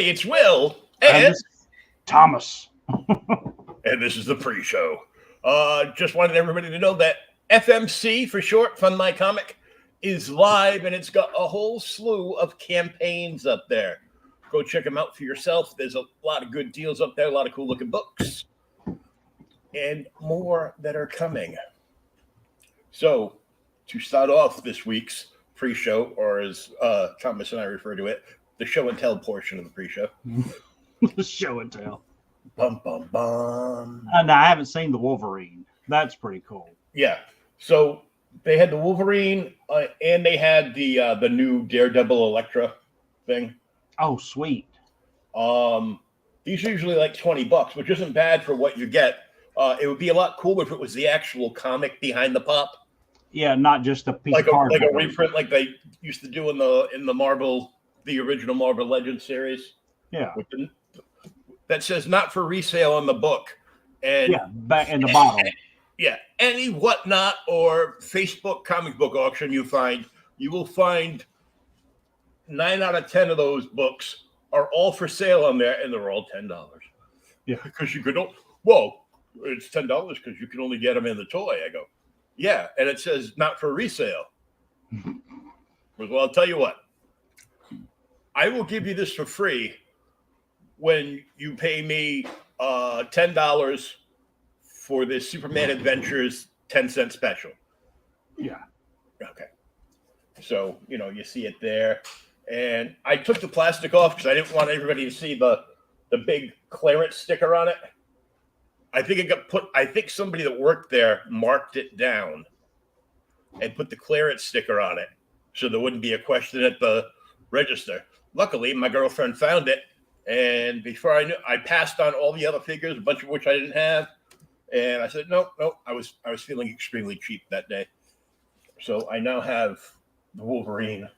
Hey, it's Will And and this Thomas. and this is the pre-show. Just wanted everybody to know that FMC for short, Fund My Comic, is live and it's got a whole slew of campaigns up there. Go check them out for yourself. There's a lot of good deals up there, a lot of cool looking books, and more that are coming. So, to start off this week's pre-show, or as Thomas and I refer to it, the show and tell portion of the pre-show. Show and tell. Bum, bum, bum. And I haven't seen the Wolverine. That's pretty cool. Yeah. So they had the Wolverine and they had the new Daredevil Elektra thing. Oh, sweet. These are usually like $20, which isn't bad for what you get. It would be a lot cooler if it was the actual comic behind the pop. Yeah, not just a piece like of cardboard. Like a reprint like they used to do in the Marvel, the original Marvel Legends series. Yeah. That says not for resale on the book. And yeah, back in the bottom. Yeah, any whatnot or Facebook comic book auction you will find 9 out of 10 of those books are all for sale on there, and they're all $10. Yeah, because you could. It's $10 because you can only get them in the toy. I go, yeah, and it says not for resale. Well, I'll tell you what. I will give you this for free when you pay me $10 for this Superman Adventures 10-cent special. Yeah. Okay. So, you see it there. And I took the plastic off because I didn't want everybody to see the big clearance sticker on it. I think somebody that worked there marked it down and put the clearance sticker on it so there wouldn't be a question at the register. Luckily, my girlfriend found it. And before I knew, I passed on all the other figures, a bunch of which I didn't have. And I said, no, I was feeling extremely cheap that day. So I now have the Wolverine.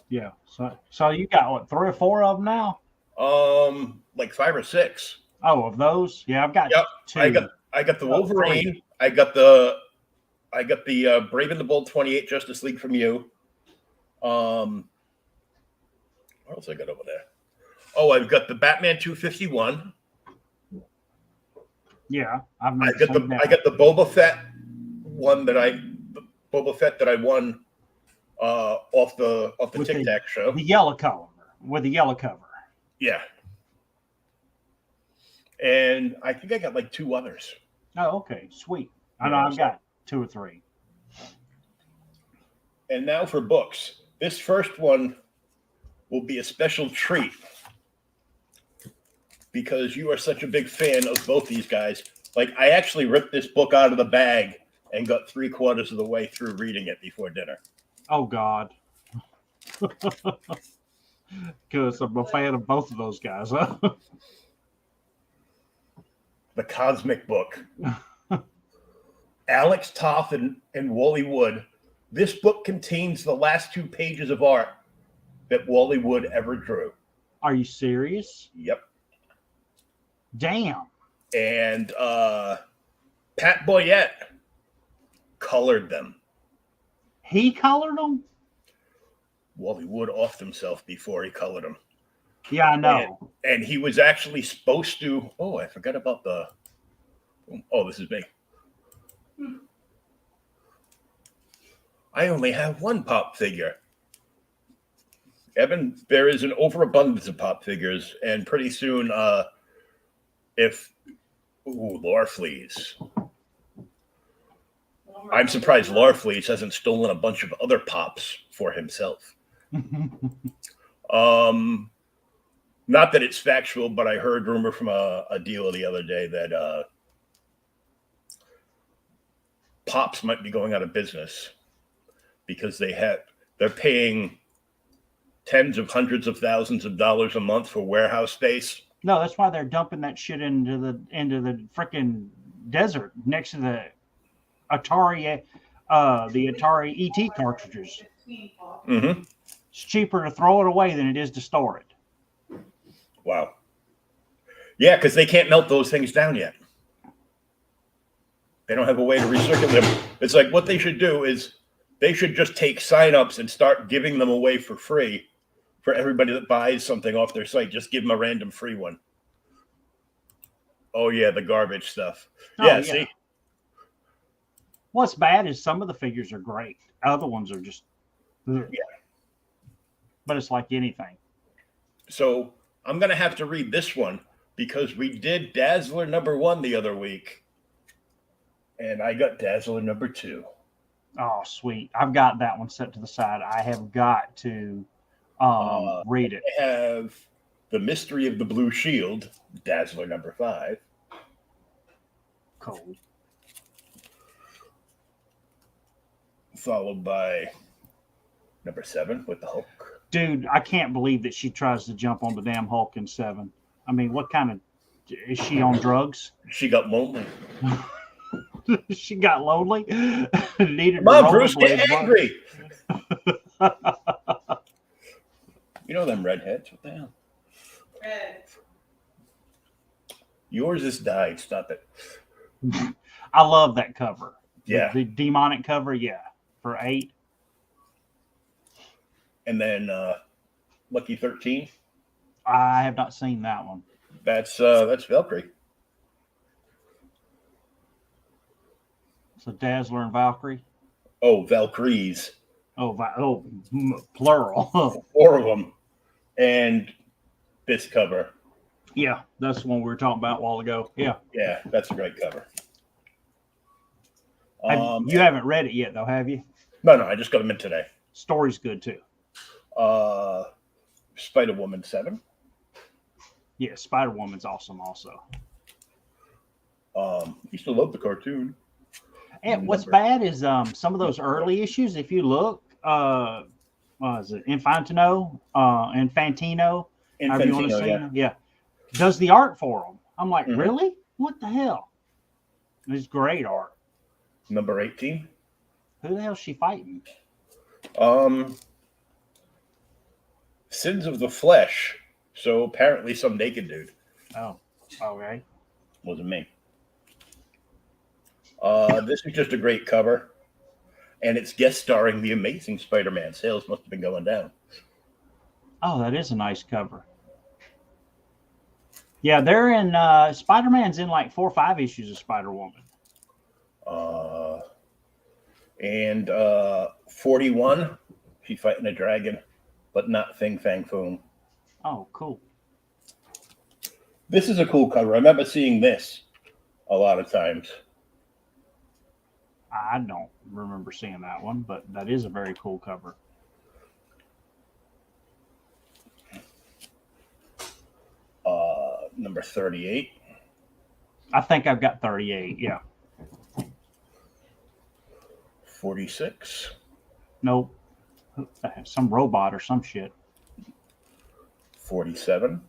Yeah. So you got what, 3 or 4 of them now? Like 5 or 6. Oh, of those? Yeah, I've got 2. I got the Wolverine. 3. I got the Brave and the Bold 28 Justice League from you. What else I got over there? Oh, I've got the Batman 251. Yeah, I got the Boba Fett one that I won off the Tic Tac show. The yellow color with the yellow cover. Yeah. And I think I got like 2 others. Oh, okay, sweet. I know I've got 2 or 3. And now for books. This first one will be a special treat because you are such a big fan of both these guys. Like, I actually ripped this book out of the bag and got 3/4 of the way through reading it before dinner. Oh, God. Because I'm a fan of both of those guys, huh? The Cosmic Book. Alex Toth and Wally Wood. This book contains the last 2 pages of art that Wally Wood ever drew. Are you serious? Yep. Damn. And Pat Boyette colored them. He colored them? Wally Wood offed himself before he colored them. Yeah, I know. And he was actually supposed to. Oh, I forgot about the. Oh, this is me. I only have 1 pop figure. Evan, there is an overabundance of pop figures, and pretty soon, Larfleeze. I'm surprised Larfleeze hasn't stolen a bunch of other pops for himself. Not that it's factual, but I heard rumor from a dealer the other day that Pops might be going out of business because they're paying tens of hundreds of thousands of dollars a month for warehouse space. No, that's why they're dumping that shit into the freaking desert next to the Atari ET cartridges. Mm-hmm. It's cheaper to throw it away than it is to store it. Wow. Yeah, because they can't melt those things down yet. They don't have a way to recirculate them. It's like what they should do is they should just take signups and start giving them away for free for everybody that buys something off their site. Just give them a random free one. Oh yeah, the garbage stuff. Oh, Yeah, yeah. see, What's bad is some of the figures are great. Other ones are just, ugh. Yeah. But it's like anything. So I'm gonna have to read this one because we did Dazzler number 1 the other week, and I got Dazzler number 2. Oh, sweet. I've got that one set to the side. I have got to read it. I have The Mystery of the Blue Shield, Dazzler number 5. Cool. Followed by number 7 with the Hulk. Dude, I can't believe that she tries to jump on the damn Hulk in 7. I mean, what kind of, is she on drugs? She got lonely. She got lonely. Needed Come on, to Bruce, get rollerblade. angry. You know them redheads. What the hell? Red. Yours is dyed. Stop it. I love that cover. Yeah. The demonic cover, yeah. For 8. And then Lucky 13. I have not seen that one. That's Valkyrie. So Dazzler and Valkyrie. Oh, Valkyries. Plural. 4 of them. And this cover. Yeah, that's the one we were talking about a while ago. Yeah. Yeah, that's a great cover. You haven't read it yet, though, have you? No, I just got them in today. Story's good, too. Spider-Woman 7. Yeah, Spider-Woman's awesome also. Used to love the cartoon. And what's bad is some of those early issues, if you look, is it Infantino, however you want to say it? Yeah. Does the art for them. I'm like, really? What the hell? It's great art. Number 18. Who the hell is she fighting? Sins of the Flesh. So apparently some naked dude. Oh, okay. Wasn't me. This is just a great cover. And it's guest starring the Amazing Spider-Man. Sales must have been going down. Oh, that is a nice cover. Yeah, they're in Spider-Man's in like 4 or 5 issues of Spider-Woman. And 41, she's fighting a dragon, but not Fing Fang Foom. Oh, cool. This is a cool cover. I remember seeing this a lot of times. I don't remember seeing that one, but that is a very cool cover. Number 38. I think I've got 38, yeah. 46. Nope. Some robot or some shit. 47.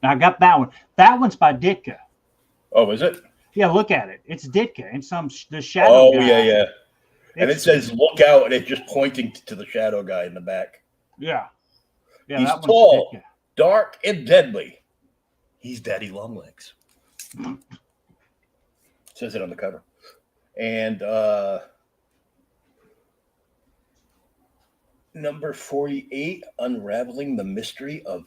Now I got that one. That one's by Ditka. Oh, is it? Yeah, look at it. It's Ditka and the shadow Oh, guy. yeah. And it says "Look out," and it's just pointing to the shadow guy in the back. Yeah. Yeah, He's that one's tall, Ditka. dark, and deadly. He's Daddy Longlegs. Says it on the cover. And number 48, Unraveling the Mystery of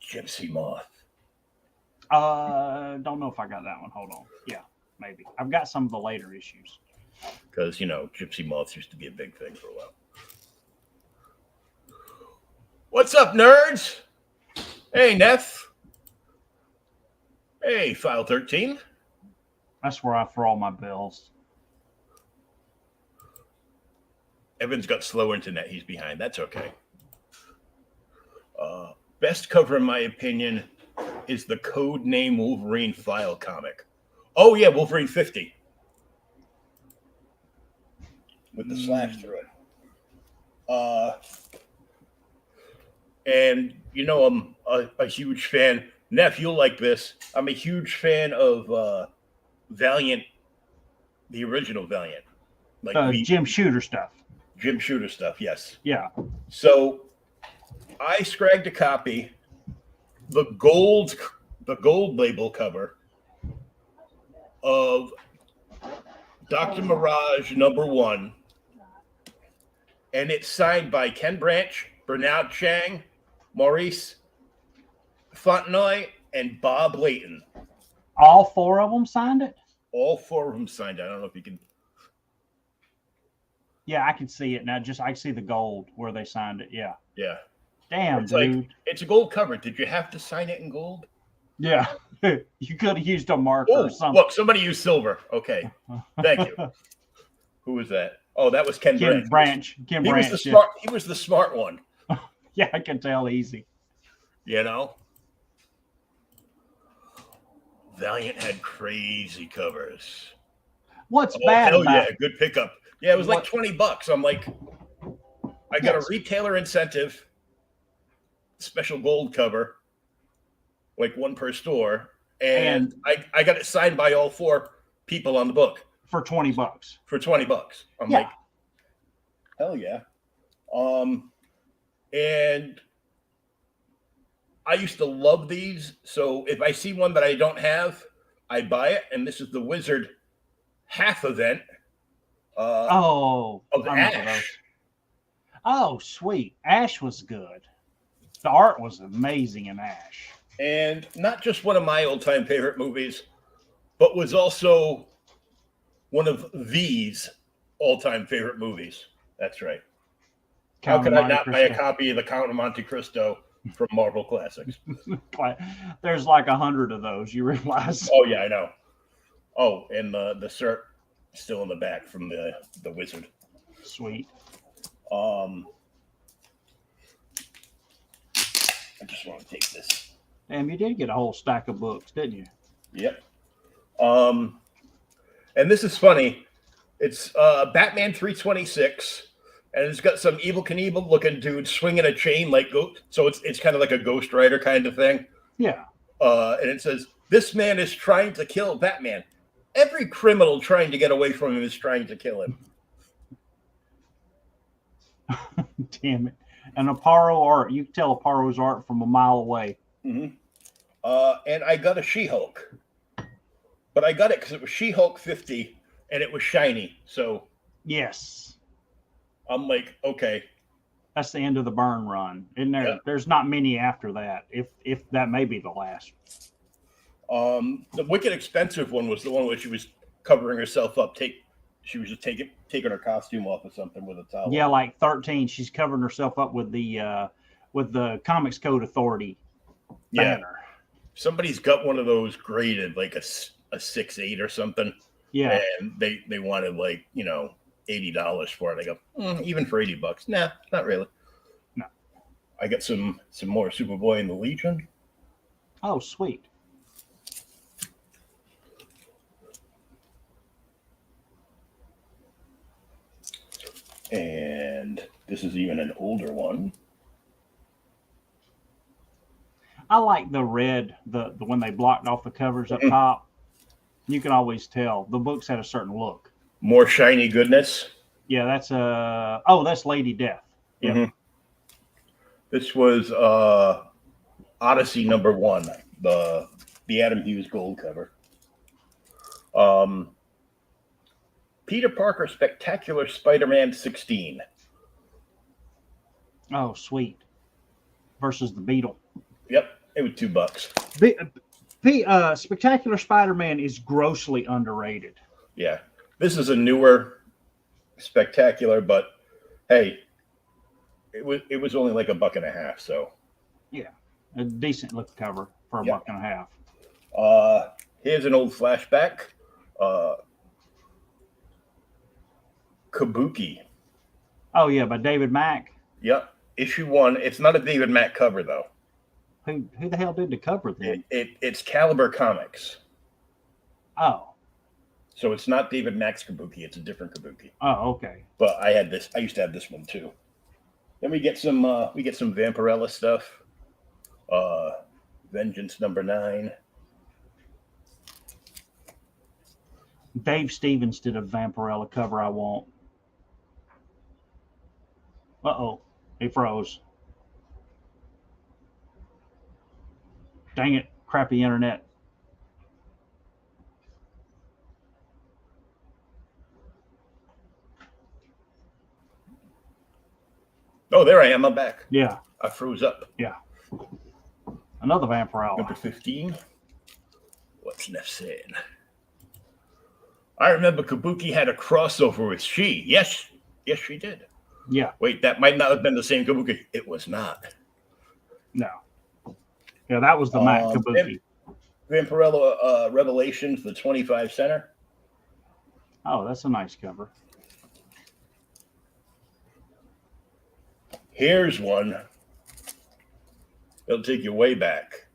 Gypsy Moth. Don't know if I got that one. Hold on. Yeah, maybe. I've got some of the later issues. Because, Gypsy Moths used to be a big thing for a while. What's up, nerds? Hey, Neff. Hey, File 13. That's where I throw all my bills. Evan's got slow internet. He's behind. That's okay. Best cover, in my opinion, is the Code Name Wolverine file comic. Oh, yeah, Wolverine 50. With the slash through it. And, I'm a huge fan. Neff, you'll like this. I'm a huge fan of Valiant, the original Valiant. Jim Shooter stuff. Jim Shooter stuff, yes. Yeah. So I scragged a copy, the gold label cover of Dr. Mirage #1, and it's signed by Ken Branch, Bernard Chang, Maurice Fontenoy, and Bob Layton. All 4 of them signed it? All 4 of them signed it. I don't know if you can. Yeah, I can see it now. I can see the gold where they signed it. Yeah. Yeah. Damn, It's dude. like, it's a gold cover. Did you have to sign it in gold? Yeah. You could have used a marker Oh, or something. look, somebody used silver. Okay. Thank you. Who was that? Oh, that was Ken Branch. Ken He Branch. was the smart. He was the smart one. Yeah, I can tell easy. You know, Valiant had crazy covers. What's Oh, bad hell about yeah, good pickup. Yeah, it was like $20. I'm like, I got a retailer incentive, special gold cover, like 1 per store, and I got it signed by all 4 people on the book for $20. For $20. I'm like, hell yeah. And I used to love these. So if I see one that I don't have, I buy it. And this is the Wizard half event. Of Ash. Oh, sweet. Ash was good. The art was amazing in Ash. And not just one of my all-time favorite movies, but was also one of these all-time favorite movies. That's right. How could I not buy a copy of The Count of Monte Cristo from Marvel Classics? There's like 100 of those, you realize? Oh, yeah, I know. Oh, and the cert still in the back from the Wizard. Sweet. I just want to take this. Damn, you did get a whole stack of books, didn't you? Yep. And this is funny. It's Batman 326, and it's got some Evel Knievel looking dude swinging a chain like so it's kind of like a Ghost Rider kind of thing. Yeah. And it says, "This man is trying to kill Batman. Every criminal trying to get away from him is trying to kill him." Damn it. And Aparo art, you can tell Aparo's art from a mile away. Mm-hmm. And I got a She-Hulk. But I got it because it was She-Hulk 50 and it was shiny. So yes. I'm like, okay. That's the end of the Byrne run. Isn't there? Yeah. There's not many after that. If that may be the last. The wicked expensive one was the one where she was covering herself up. She was just taking her costume off or something with a towel. Yeah, like 13. She's covering herself up with the Comics Code Authority banner. Somebody's got one of those graded, like a 6.8 or something. Yeah. And they wanted like, $80 for it. I go, even for $80? Nah, not really. No. I got some more Superboy and the Legion. Oh, sweet. And this is even an older one. I like the red, the when they blocked off the covers up top. You can always tell the books had a certain look. More shiny goodness. Yeah, that's that's Lady Death. Yeah. Mm-hmm. This was Odyssey #1, the Adam Hughes gold cover. Peter Parker Spectacular Spider-Man 16. Oh, sweet. Versus the Beetle. Yep, it was $2. Spectacular Spider-Man is grossly underrated. Yeah, this is a newer Spectacular, but hey, it was only like $1.50. So yeah, a decent look cover for $1.50. Here's an old flashback. Kabuki. Oh yeah, by David Mack. Yep, issue 1. It's not a David Mack cover though. Who the hell did the cover then? It's Caliber Comics. Oh. So it's not David Mack's Kabuki. It's a different Kabuki. Oh, okay. But I used to have this one too. Then we get some Vampirella stuff. Vengeance #9. Dave Stevens did a Vampirella cover I want. Uh-oh. He froze. Dang it. Crappy internet. Oh, there I am. I'm back. Yeah. I froze up. Yeah. Another Vampirella. Number 15. What's Neff saying? I remember Kabuki had a crossover with She. Yes, she did. Yeah. Wait, that might not have been the same Kabuki. It was not. No. Yeah, that was the Matt Kabuki. Vampirella Revelations, the 25 center. Oh, that's a nice cover. Here's one. It'll take you way back.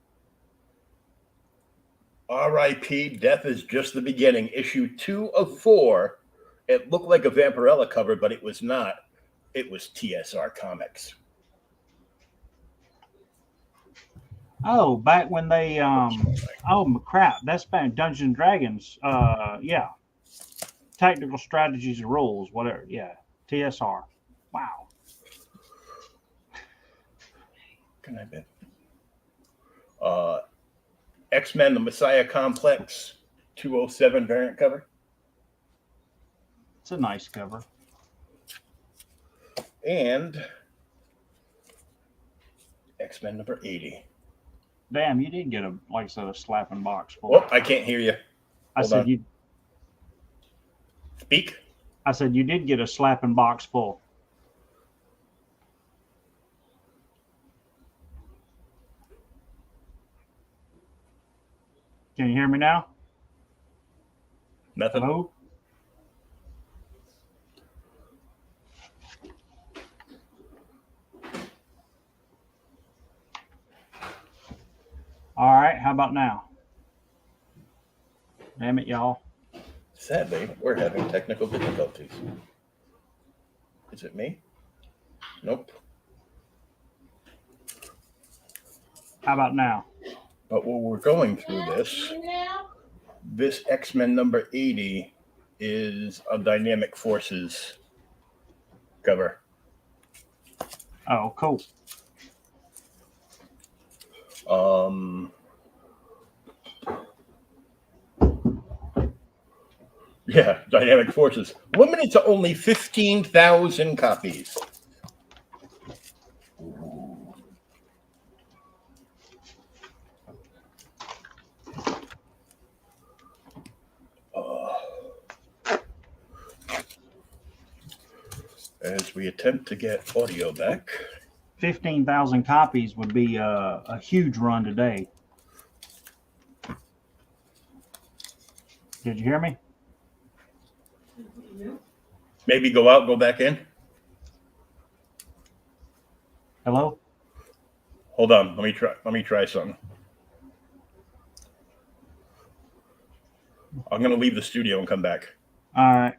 R.I.P. Death is Just the Beginning. Issue 2 of 4. It looked like a Vampirella cover, but it was not. It was TSR Comics. Oh, back when they oh crap, that's back Dungeons and Dragons. Yeah. Tactical strategies and rules, whatever. Yeah. TSR. Wow. Can I bet? X-Men, the Messiah Complex, 207 variant cover. It's a nice cover. And X-Men number 80. Damn, you did get a, like I said, a slapping box full. Oh, I can't hear you. I Hold said on. you. Speak. I said you did get a slapping box full. Can you hear me now? Nothing. Hello? All right, how about now? Damn it, y'all. Sadly, we're having technical difficulties. Is it me? Nope. How about now? But while we're going through this X-Men number 80 is a Dynamic Forces cover. Oh, cool. Yeah, Dynamic Forces. Limited to only 15,000 copies. As we attempt to get audio back. 15,000 copies would be a huge run today. Did you hear me? Maybe go out, go back in. Hello? Hold on. Let me try something. I'm going to leave the studio and come back. All right.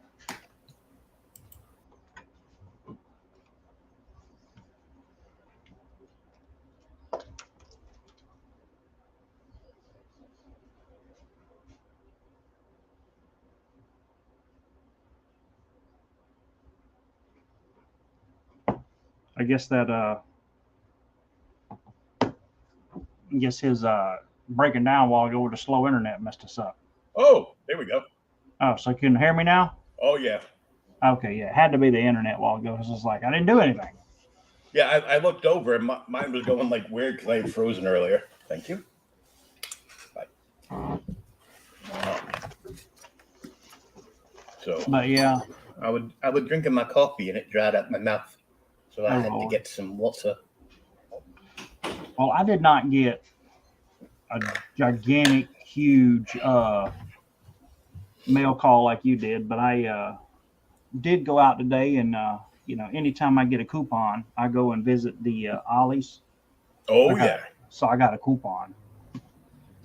I guess that his breaking down while ago with the slow internet messed us up. Oh, there we go. Oh, so you can hear me now? Oh, yeah. Okay, yeah. It had to be the internet while ago. It was like, I didn't do anything. Yeah, I looked over and mine was going like weird because I had frozen earlier. Thank you. Bye. So, But yeah. I was drinking my coffee and it dried up my mouth. So I had to get some water. Well, I did not get a gigantic, huge mail call like you did, but I did go out today and, anytime I get a coupon, I go and visit the Ollie's. Oh, yeah. So I got a coupon.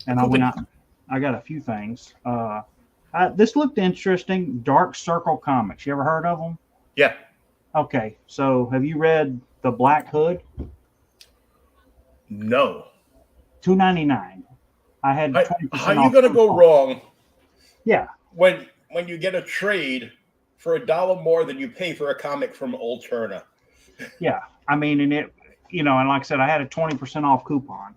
And I went out. I got a few things. This looked interesting. Dark Circle Comics. You ever heard of them? Yeah. Okay. So have you read The Black Hood? No. $2.99. I had 20% how off you gonna go wrong? Yeah. When you get a trade for $1 more than you pay for a comic from Alterna. Yeah. I mean, and it, and like I said, I had a 20% off coupon.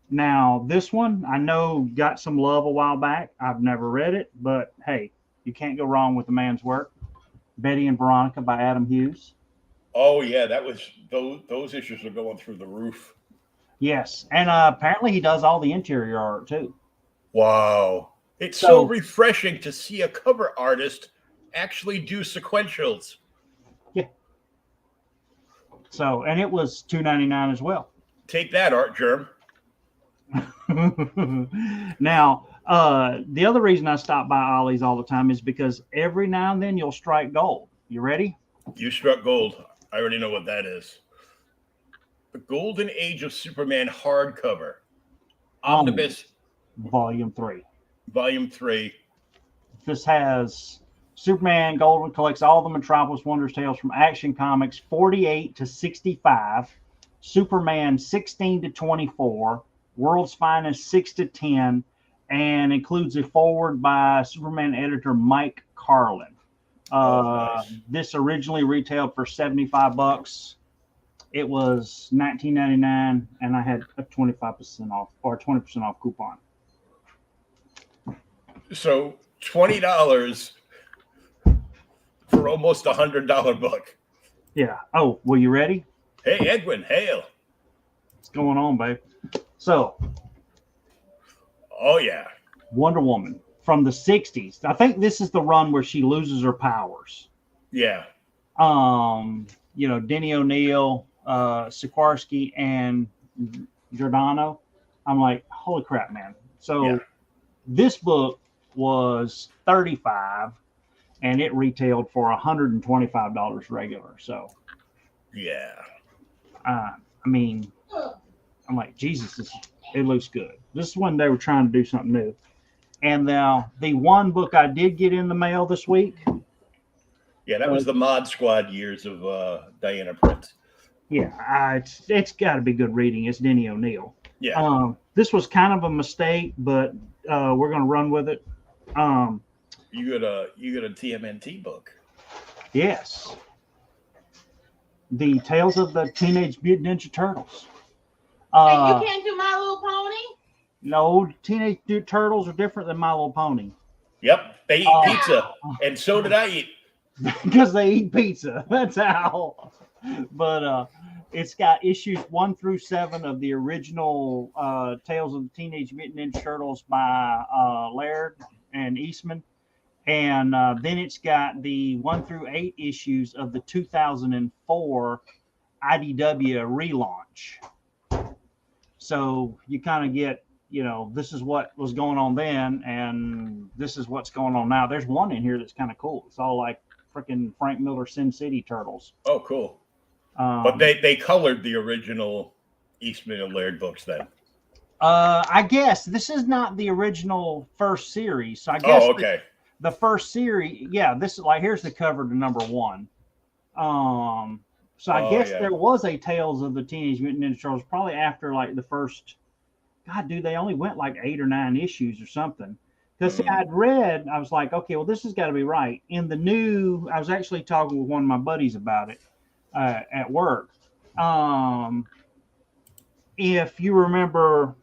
Now this one I know got some love a while back. I've never read it, but hey, you can't go wrong with the man's work. Betty and Veronica by Adam Hughes. Oh yeah, that was those issues are going through the roof. Yes, and apparently he does all the interior art too. Wow. It's so So refreshing to see a cover artist actually do sequentials. yeah. So and it was $2.99 as well. Take that, Art Germ. Now, the other reason I stop by Ollie's all the time is because every now and then you'll strike gold. You ready? You struck gold. I already know what that is. The Golden Age of Superman hardcover. Omnibus Volume 3. Volume 3. This has Superman Golden collects all the Metropolis Wonders tales from Action Comics 48 to 65, Superman 16 to 24, World's Finest 6 to 10, and includes a foreword by Superman editor Mike Carlin. Nice. This originally retailed for $75. It was $19.99, and I had a 25% off or 20% off coupon. So $20 for almost $100 book. Yeah. Oh, well, you ready? Hey, Edwin, hail. What's going on, babe? So, oh yeah, Wonder Woman from the 60s. I think this is the run where she loses her powers. Yeah. Denny O'Neil, Sikorsky, and Giordano. I'm like, holy crap, man. So this book was $35 and it retailed for $125 regular. So yeah. I'm like, Jesus, it looks good. This is when they were trying to do something new. And now the one book I did get in the mail this week. Yeah, that was the Mod Squad years of Diana Prince. Yeah, it's got to be good reading. It's Denny O'Neil. Yeah. This was kind of a mistake, but we're going to run with it. You got a TMNT book. Yes. The Tales of the Teenage Mutant Ninja Turtles. And you can't do My Little Pony? No, Teenage Mutant Turtles are different than My Little Pony. Yep, they eat pizza, and so did I eat. Because they eat pizza. That's how. But it's got issues 1 through 7 of the original Tales of the Teenage Mutant Ninja Turtles by Laird and Eastman. And then it's got the 1 through 8 issues of the 2004 IDW relaunch. So you kind of get, this is what was going on then, and this is what's going on now. There's one in here that's kind of cool. It's all like freaking Frank Miller Sin City Turtles. Oh, cool. But they colored the original Eastman and Laird books then. I guess this is not the original first series. So I guess okay. The first series, this is like, here's the cover to number 1. So I guess there was a Tales of the Teenage Mutant Ninja Turtles probably after like the first. God, dude, they only went like 8 or 9 issues or something. Because I'd read, I was like, okay, well, this has got to be right. In the new, I was actually talking with one of my buddies about it at work. If you remember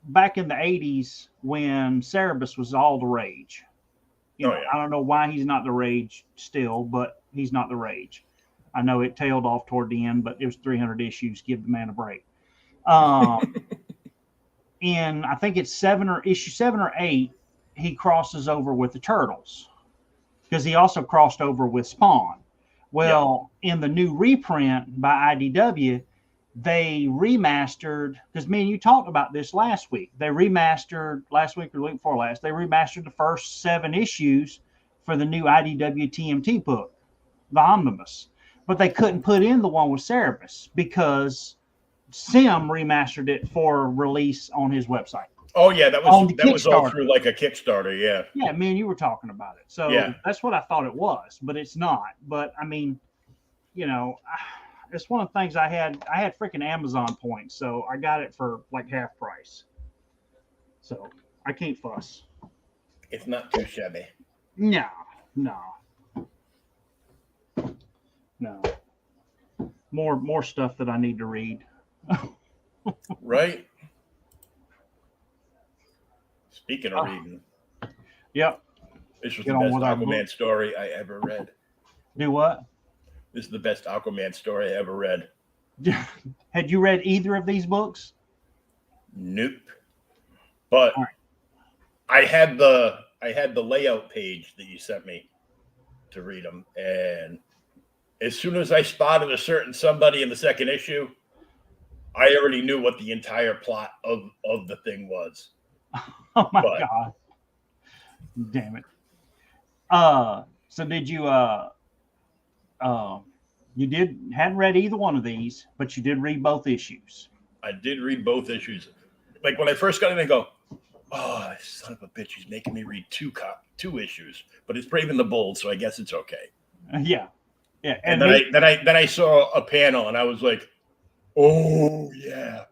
back in the 80s when Cerebus was all the rage. I don't know why he's not the rage still, but he's not the rage. I know it tailed off toward the end, but it was 300 issues. Give the man a break. In I think it's issue 7 or 8, he crosses over with the Turtles because he also crossed over with Spawn. Well, in the new reprint by IDW, they remastered, because me and you talked about this last week. They remastered last week or the week before last. They remastered the first 7 issues for the new IDW TMT book, the Omnibus. But they couldn't put in the one with Cerebus because Sim remastered it for release on his website. Oh yeah, that was all through like a Kickstarter. Yeah. Yeah, me and you were talking about it. So that's what I thought it was, but it's not. But I mean, it's one of the things I had freaking Amazon points, so I got it for like half price. So I can't fuss. It's not too shabby. No. More stuff that I need to read. Right. Speaking of reading. Yep. This was Get the on best with our Aquaman book. story I ever read. Do what? This is the best Aquaman story I ever read. Had you read either of these books? Nope. But All right. I had the layout page that you sent me to read them, and as soon as I spotted a certain somebody in the second issue, I already knew what the entire plot of the thing was. Oh my God. Damn it. So did you you hadn't read either one of these, but you did read both issues. I did read both issues. Like when I first got in, I go, "Oh, son of a bitch, he's making me read two issues." But it's Brave and the Bold, so I guess it's okay. Yeah. Yeah. And then I saw a panel, and I was like, "Oh yeah."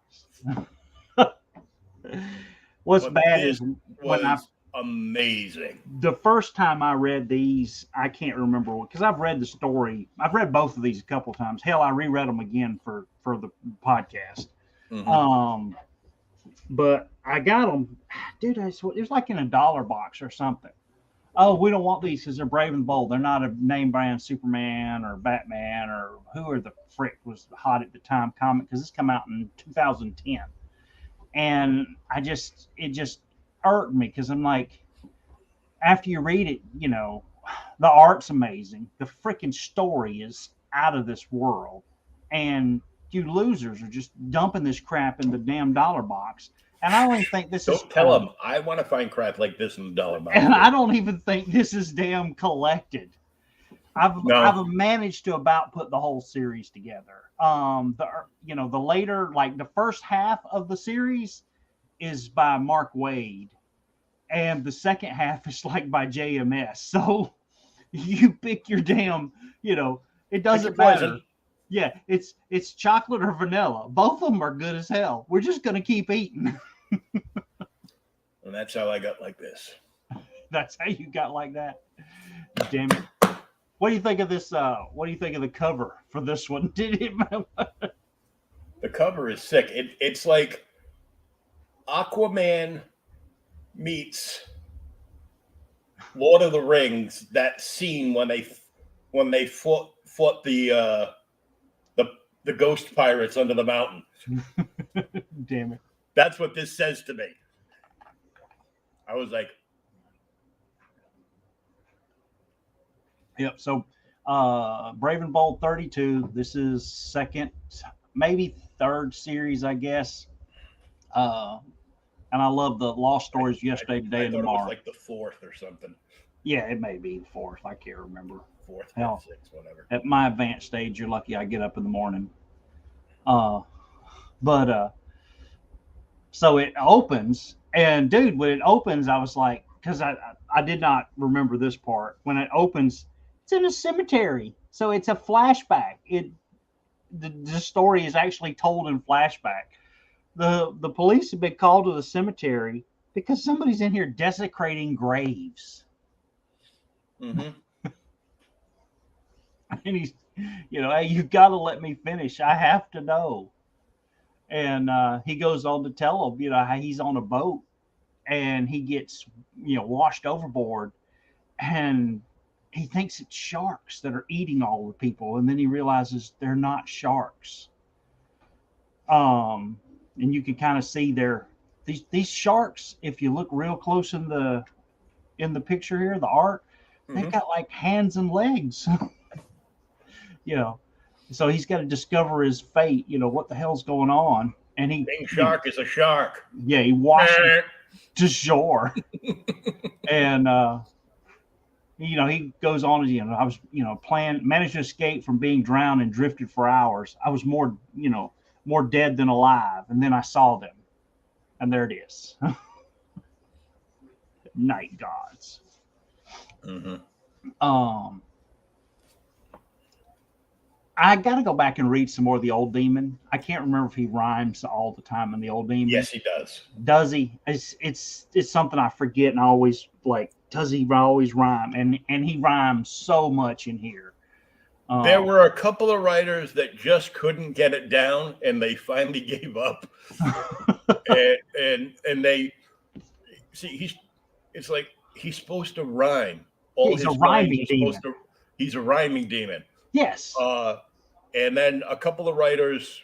What's But bad this is when amazing. the first time I read these, I can't remember because I've read the story. I've read both of these a couple of times. Hell, I reread them again for the podcast. Mm-hmm. But I got them, dude. It was like in a dollar box or something. Oh, we don't want these because they're Brave and Bold. They're not a name brand Superman or Batman or who are the frick was hot at the time comic because this come out in 2010. And it just irked me because I'm like, after you read it, you know, the art's amazing. The freaking story is out of this world. And you losers are just dumping this crap in the damn dollar box. And I don't even think this is. Don't tell them. I want to find crap like this in the dollar box. And I don't even think this is damn collected. I've managed to about put the whole series together. The later, like the first half of the series is by Mark Waid, and the second half is like by JMS. So you pick your damn, it doesn't matter. Yeah, it's chocolate or vanilla. Both of them are good as hell. We're just gonna keep eating. And that's how I got like this. That's how you got like that. Damn it. What do you think of this? What do you think of the cover for this one? The cover is sick. It's like Aquaman meets Lord of the Rings. That scene when they fought the ghost pirates under the mountain. Damn it. That's what this says to me. I was like, yep. So, Brave and Bold 32. This is second, maybe third series, I guess. And I love the Lost Stories Yesterday, Today, and Tomorrow. It was like the fourth or something. Yeah, it may be the fourth. I can't remember. Fourth, sixth, whatever. At my advanced stage, you're lucky I get up in the morning. So it opens, and dude, when it opens, I was like, because I did not remember this part. When it opens, it's in a cemetery, so it's a flashback. The story is actually told in flashback. The police have been called to the cemetery because somebody's in here desecrating graves. Mm-hmm. And he's, hey, you've got to let me finish. I have to know. And he goes on to tell him, how he's on a boat and he gets, washed overboard, and he thinks it's sharks that are eating all the people. And then he realizes they're not sharks. And you can kind of see these sharks, if you look real close in the picture here, the art, mm-hmm. They've got like hands and legs. So he's got to discover his fate, what the hell's going on. And shark is a shark. Yeah, he washes to shore. And he goes on, I was, managed to escape from being drowned and drifted for hours. I was more dead than alive. And then I saw them. And there it is. Night gods. Mm-hmm. I got to go back and read some more of the Old Demon. I can't remember if he rhymes all the time in the Old Demon. Yes, he does. Does he? It's something I forget, and I always does he always rhyme? And he rhymes so much in here. There were a couple of writers that just couldn't get it down, and they finally gave up. and they see it's like he's supposed to rhyme. All He's a his rhyming rhymes are supposed demon. to. He's a rhyming demon. Yes. And then a couple of writers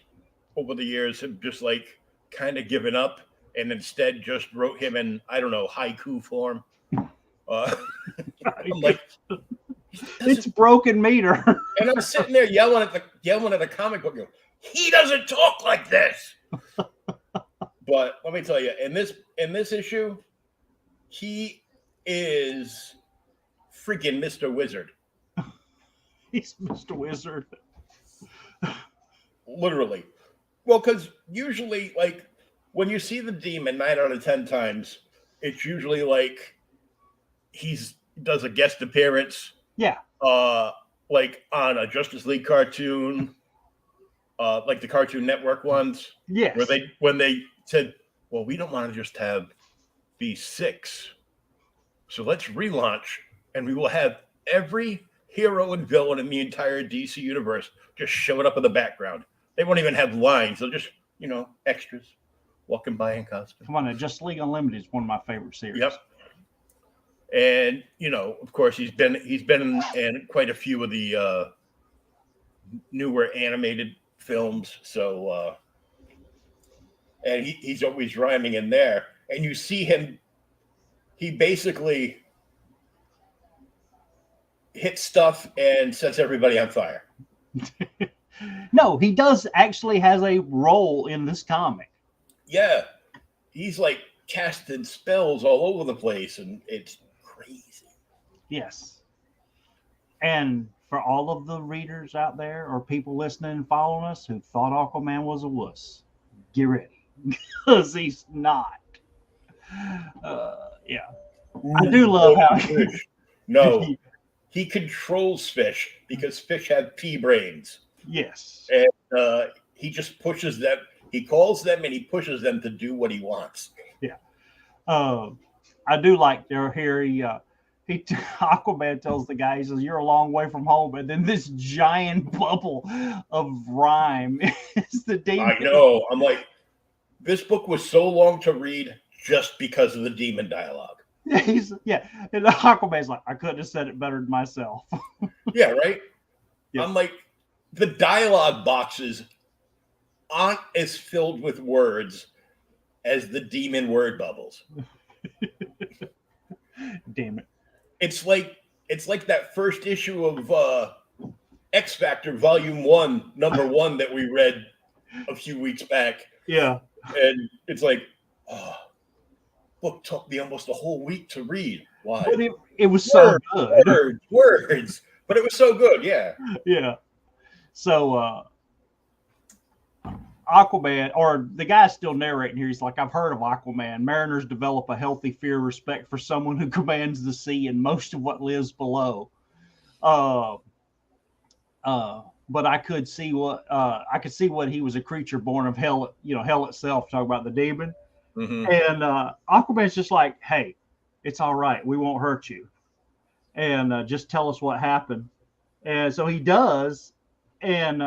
over the years have just like kind of given up and instead just wrote him in, I don't know, haiku form. I'm like, it's broken meter. and I'm sitting there yelling at the comic book. He doesn't talk like this. But let me tell you, in this issue, he is freaking Mr. Wizard. He's Mr. Wizard. Literally. Well, because usually, like, when you see the demon 9 out of 10 times, it's usually like does a guest appearance. Yeah. Like on a Justice League cartoon, like the Cartoon Network ones. Yes. When they said, well, we don't want to just have these 6. So let's relaunch and we will have every hero and villain in the entire DC universe just showing up in the background. They won't even have lines. They'll just, extras walking by in costume. Come on, Justice League Unlimited is one of my favorite series. Yep. And, of course, he's been in quite a few of the newer animated films. So, and he's always rhyming in there. And you see him, he basically hits stuff and sets everybody on fire. No, he does actually has a role in this comic. Yeah. He's like casting spells all over the place, and it's crazy. Yes. And for all of the readers out there or people listening and following us who thought Aquaman was a wuss, get ready. Because he's not. Yeah. I do love how fish. No. He controls fish because fish have pea brains. Yes. And he just pushes them. He calls them and he pushes them to do what he wants. Yeah. I do like here Aquaman tells the guy, he says, you're a long way from home. And then this giant bubble of rhyme is the demon. I know. I'm like, this book was so long to read just because of the demon dialogue. And Aquaman's like, I couldn't have said it better than myself. Yeah, right? Yeah. I'm like, the dialogue boxes aren't as filled with words as the demon word bubbles. Damn it. It's like that first issue of X Factor Volume 1, number 1 that we read a few weeks back. Yeah. And it's like, book took me almost a whole week to read. Why? But it was so good. Words. But it was so good, yeah. Yeah. So Aquaman, or the guy's still narrating here. He's like, I've heard of Aquaman. Mariners develop a healthy fear, respect for someone who commands the sea and most of what lives below. But I could see what he was a creature born of hell, hell itself, talking about the demon. Mm-hmm. And Aquaman's just like, hey, it's all right. We won't hurt you. And just tell us what happened. And so he does. And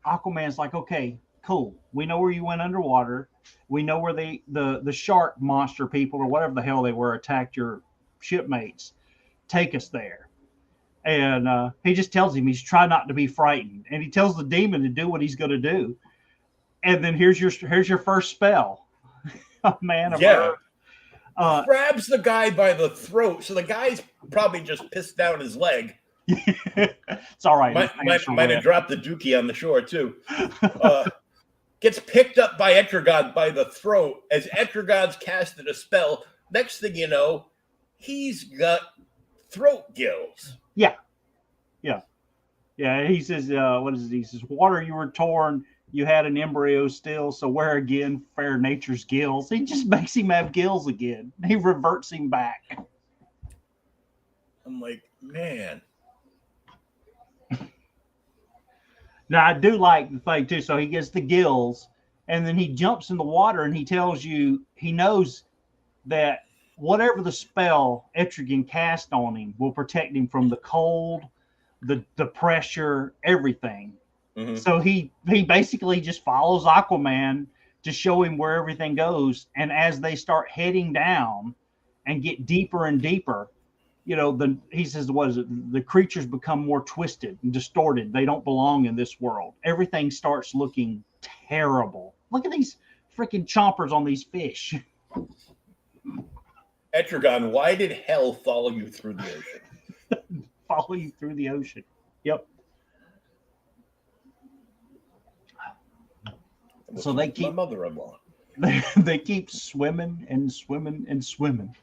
Aquaman's like, okay, cool. We know where you went underwater. We know where the shark monster people or whatever the hell they were attacked your shipmates. Take us there. And he just tells him he's trying not to be frightened. And he tells the demon to do what he's going to do. And then here's your first spell. Man of Earth. Grabs the guy by the throat. So the guy's probably just pissed down his leg. It's all right. Might have dropped the dookie on the shore too. Gets picked up by Etrigan by the throat as Etrigan's casted a spell. Next thing you know, he's got throat gills. Yeah. He says, what is it? He says, water you were torn. You had an embryo still, so where again, fair nature's gills. He just makes him have gills again. He reverts him back. I'm like, man. Now, I do like the thing, too. So he gets the gills, and then he jumps in the water, and he tells you he knows that whatever the spell Etrigan cast on him will protect him from the cold, the pressure, everything. Mm-hmm. So he basically just follows Aquaman to show him where everything goes. And as they start heading down and get deeper and deeper, he says, what is it? The creatures become more twisted and distorted. They don't belong in this world. Everything starts looking terrible. Look at these freaking chompers on these fish. Etrigan, why did hell follow you through the ocean? Follow you through the ocean. Yep. So they keep my mother-in-law. They keep swimming and swimming and swimming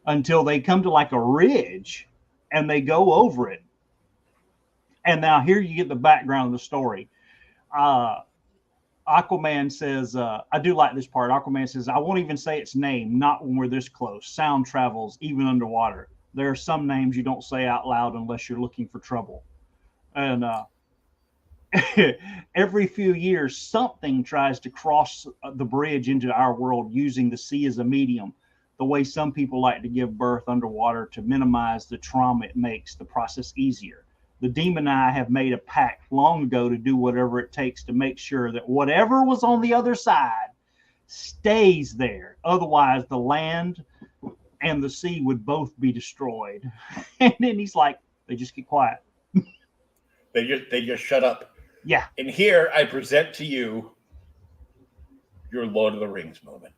until they come to like a ridge and they go over it. And now here you get the background of the story. Aquaman says, I do like this part. Aquaman says, I won't even say its name, not when we're this close. Sound travels even underwater. There are some names you don't say out loud unless you're looking for trouble. And every few years, something tries to cross the bridge into our world using the sea as a medium, the way some people like to give birth underwater to minimize the trauma it makes the process easier. The demon and I have made a pact long ago to do whatever it takes to make sure that whatever was on the other side stays there. Otherwise, the land and the sea would both be destroyed. And then he's like, they just get quiet. They just shut up. Yeah. And here I present to you your Lord of the Rings moment.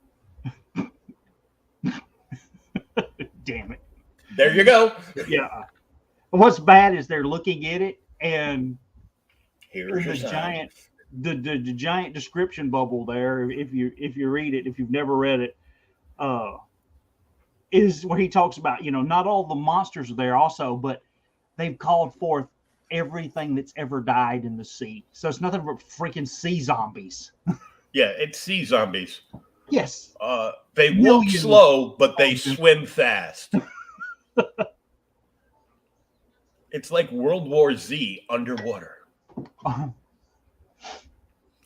Damn it. There you go. Yeah. What's bad is they're looking at it, and here's the giant, the giant description bubble there. If you read it, if you've never read it, is where he talks about, not all the monsters are there also, but they've called forth everything that's ever died in the sea. So it's nothing but freaking sea zombies. Yeah, it's sea zombies. Yes. They walk slow, but they swim fast. It's like World War Z underwater. Uh-huh.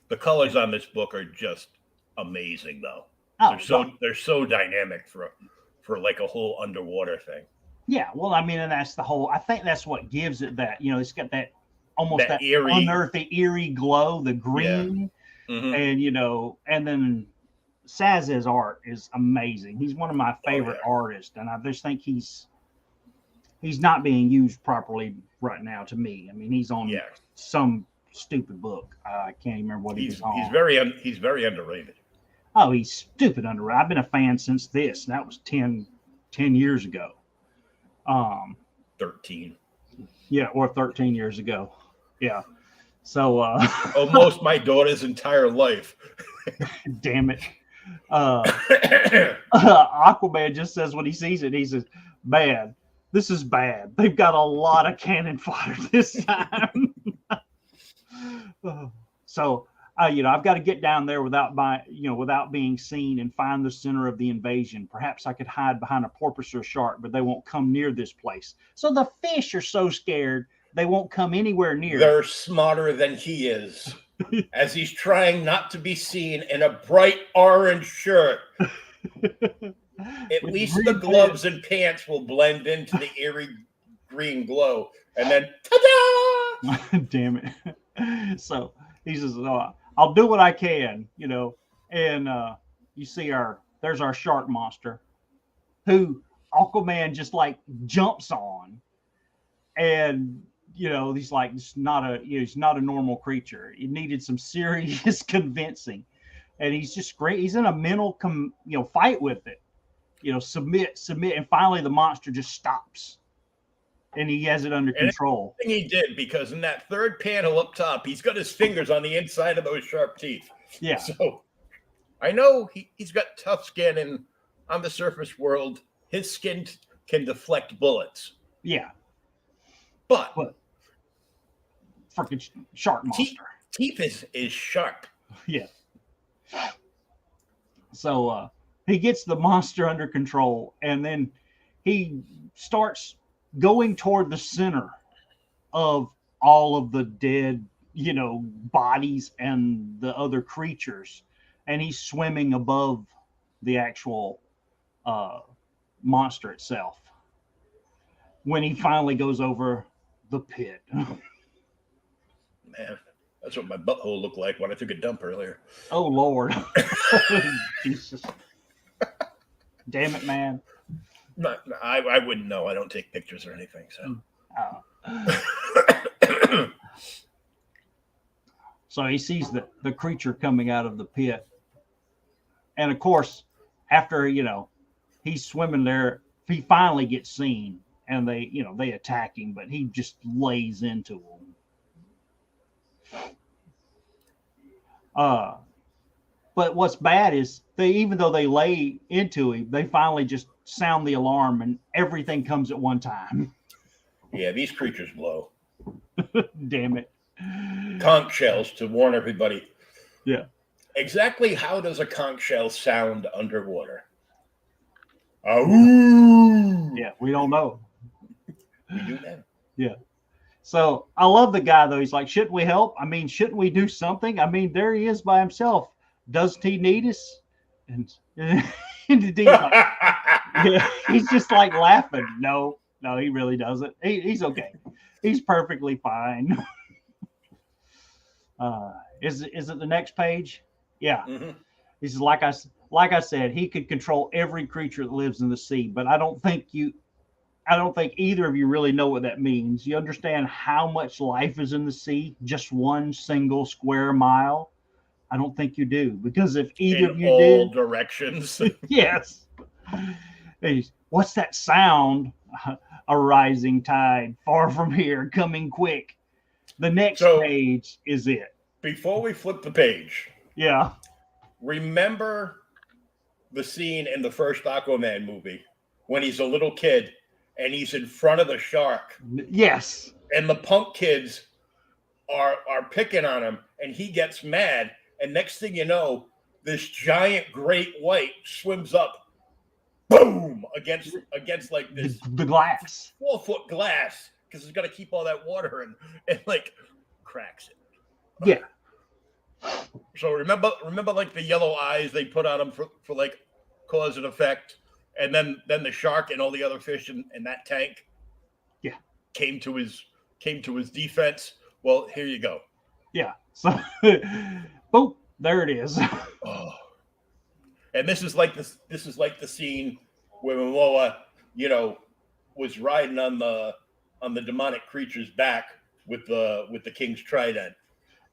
The colors on this book are just amazing, though. Oh, they're so dynamic for like a whole underwater thing. Yeah, well, I mean, and that's the whole. I think that's what gives it that. It's got that almost that eerie, unearthly, eerie glow, the green, and and then Saz's art is amazing. He's one of my favorite artists, and I just think he's not being used properly right now. To me, I mean, he's on some stupid book. I can't even remember what he's on. He's very underrated. Oh, he's stupid underrated. I've been a fan since this. That was 10 years ago. 13. Yeah, or 13 years ago. Yeah. So almost my daughter's entire life. Damn it. Aquaman just says when he sees it, he says, bad. This is bad. They've got a lot of cannon fodder this time. So I've got to get down there without being seen and find the center of the invasion. Perhaps I could hide behind a porpoise or shark, but they won't come near this place. So the fish are so scared they won't come anywhere near. They're smarter than he is, as he's trying not to be seen in a bright orange shirt. At least the gloves and pants will blend into the eerie green glow, and then ta-da! Damn it! So he says, I'll do what I can, and you see there's our shark monster who Aquaman just like jumps on, and he's like, he's not a normal creature. He needed some serious convincing, and he's just great. He's in a mental fight with it, submit, and finally the monster just stops. And he has it under control. I think he did, because in that third panel up top, he's got his fingers on the inside of those sharp teeth. Yeah. So I know he's got tough skin, and on the surface world, his skin can deflect bullets. Yeah. But freaking shark monster. Teeth is sharp. Yeah. So he gets the monster under control, and then he starts going toward the center of all of the dead, bodies and the other creatures. And he's swimming above the actual monster itself when he finally goes over the pit. Man, that's what my butthole looked like when I took a dump earlier. Oh, Lord. Jesus. Damn it, man. I wouldn't know. I don't take pictures or anything. So. So he sees the creature coming out of the pit. And of course, after, he's swimming there, he finally gets seen and they attack him, but he just lays into them. But what's bad is even though they lay into him, they finally just sound the alarm and everything comes at one time. Yeah, these creatures blow. Damn it. Conch shells to warn everybody. Yeah. Exactly how does a conch shell sound underwater? Ooh. Yeah, we don't know. We do now. Yeah. So I love the guy though. He's like, shouldn't we help? I mean, shouldn't we do something? I mean, there he is by himself. Doesn't he need us? And he's like, yeah, he's just like laughing. No, he really doesn't. He's okay. He's perfectly fine. Is it the next page? Yeah. Mm-hmm. He says, like I said, he could control every creature that lives in the sea, but I don't think either of you really know what that means. You understand how much life is in the sea? Just one single square mile? I don't think you do, because if either of you all did, directions. yes. What's that sound? A rising tide, far from here, coming quick. The next page is it. Before we flip the page, yeah. Remember the scene in the first Aquaman movie when he's a little kid and he's in front of the shark? Yes. And the punk kids are picking on him, and he gets mad. And next thing you know, this giant great white swims up, boom, against like this the glass, 4-foot glass, because it's got to keep all that water in, and like cracks it. Yeah. So remember like the yellow eyes they put on him for like cause and effect, and then the shark and all the other fish in that tank, yeah, came to his defense. Well, here you go. Yeah. So, boom, there it is. Oh. And this is like the scene where Momoa, was riding on the demonic creature's back with the king's trident.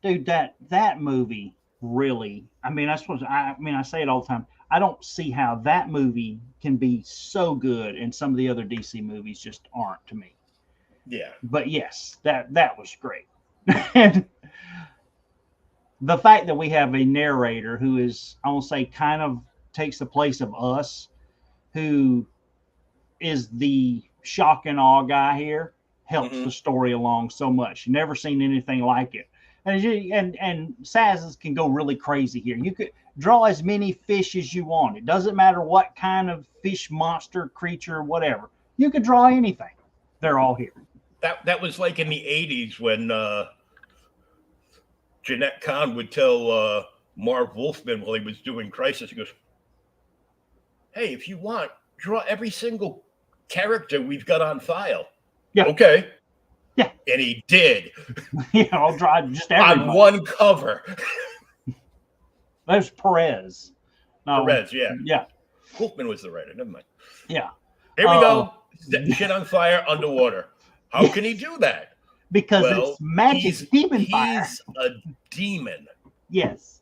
Dude, that movie really, I say it all the time. I don't see how that movie can be so good and some of the other DC movies just aren't to me. Yeah. But yes, that was great. And the fact that we have a narrator who is, I won't say kind of takes the place of us, who is the shock and awe guy here, helps the story along so much. You've never seen anything like it. And Sazes can go really crazy here. You could draw as many fish as you want. It doesn't matter what kind of fish, monster, creature, whatever. You could draw anything. They're all here. That was like in the 80s when Jeanette Kahn would tell Marv Wolfman while he was doing Crisis, he goes, hey, if you want, draw every single character we've got on file. Yeah. Okay. Yeah. And he did. Yeah, I'll draw just everybody. On one cover. There's Perez. Perez, yeah. Yeah. Wolfman was the writer. Never mind. Yeah. Here we go. Set shit on fire underwater. How can he do that? Because it's magic demon fire. He's a demon. Yes.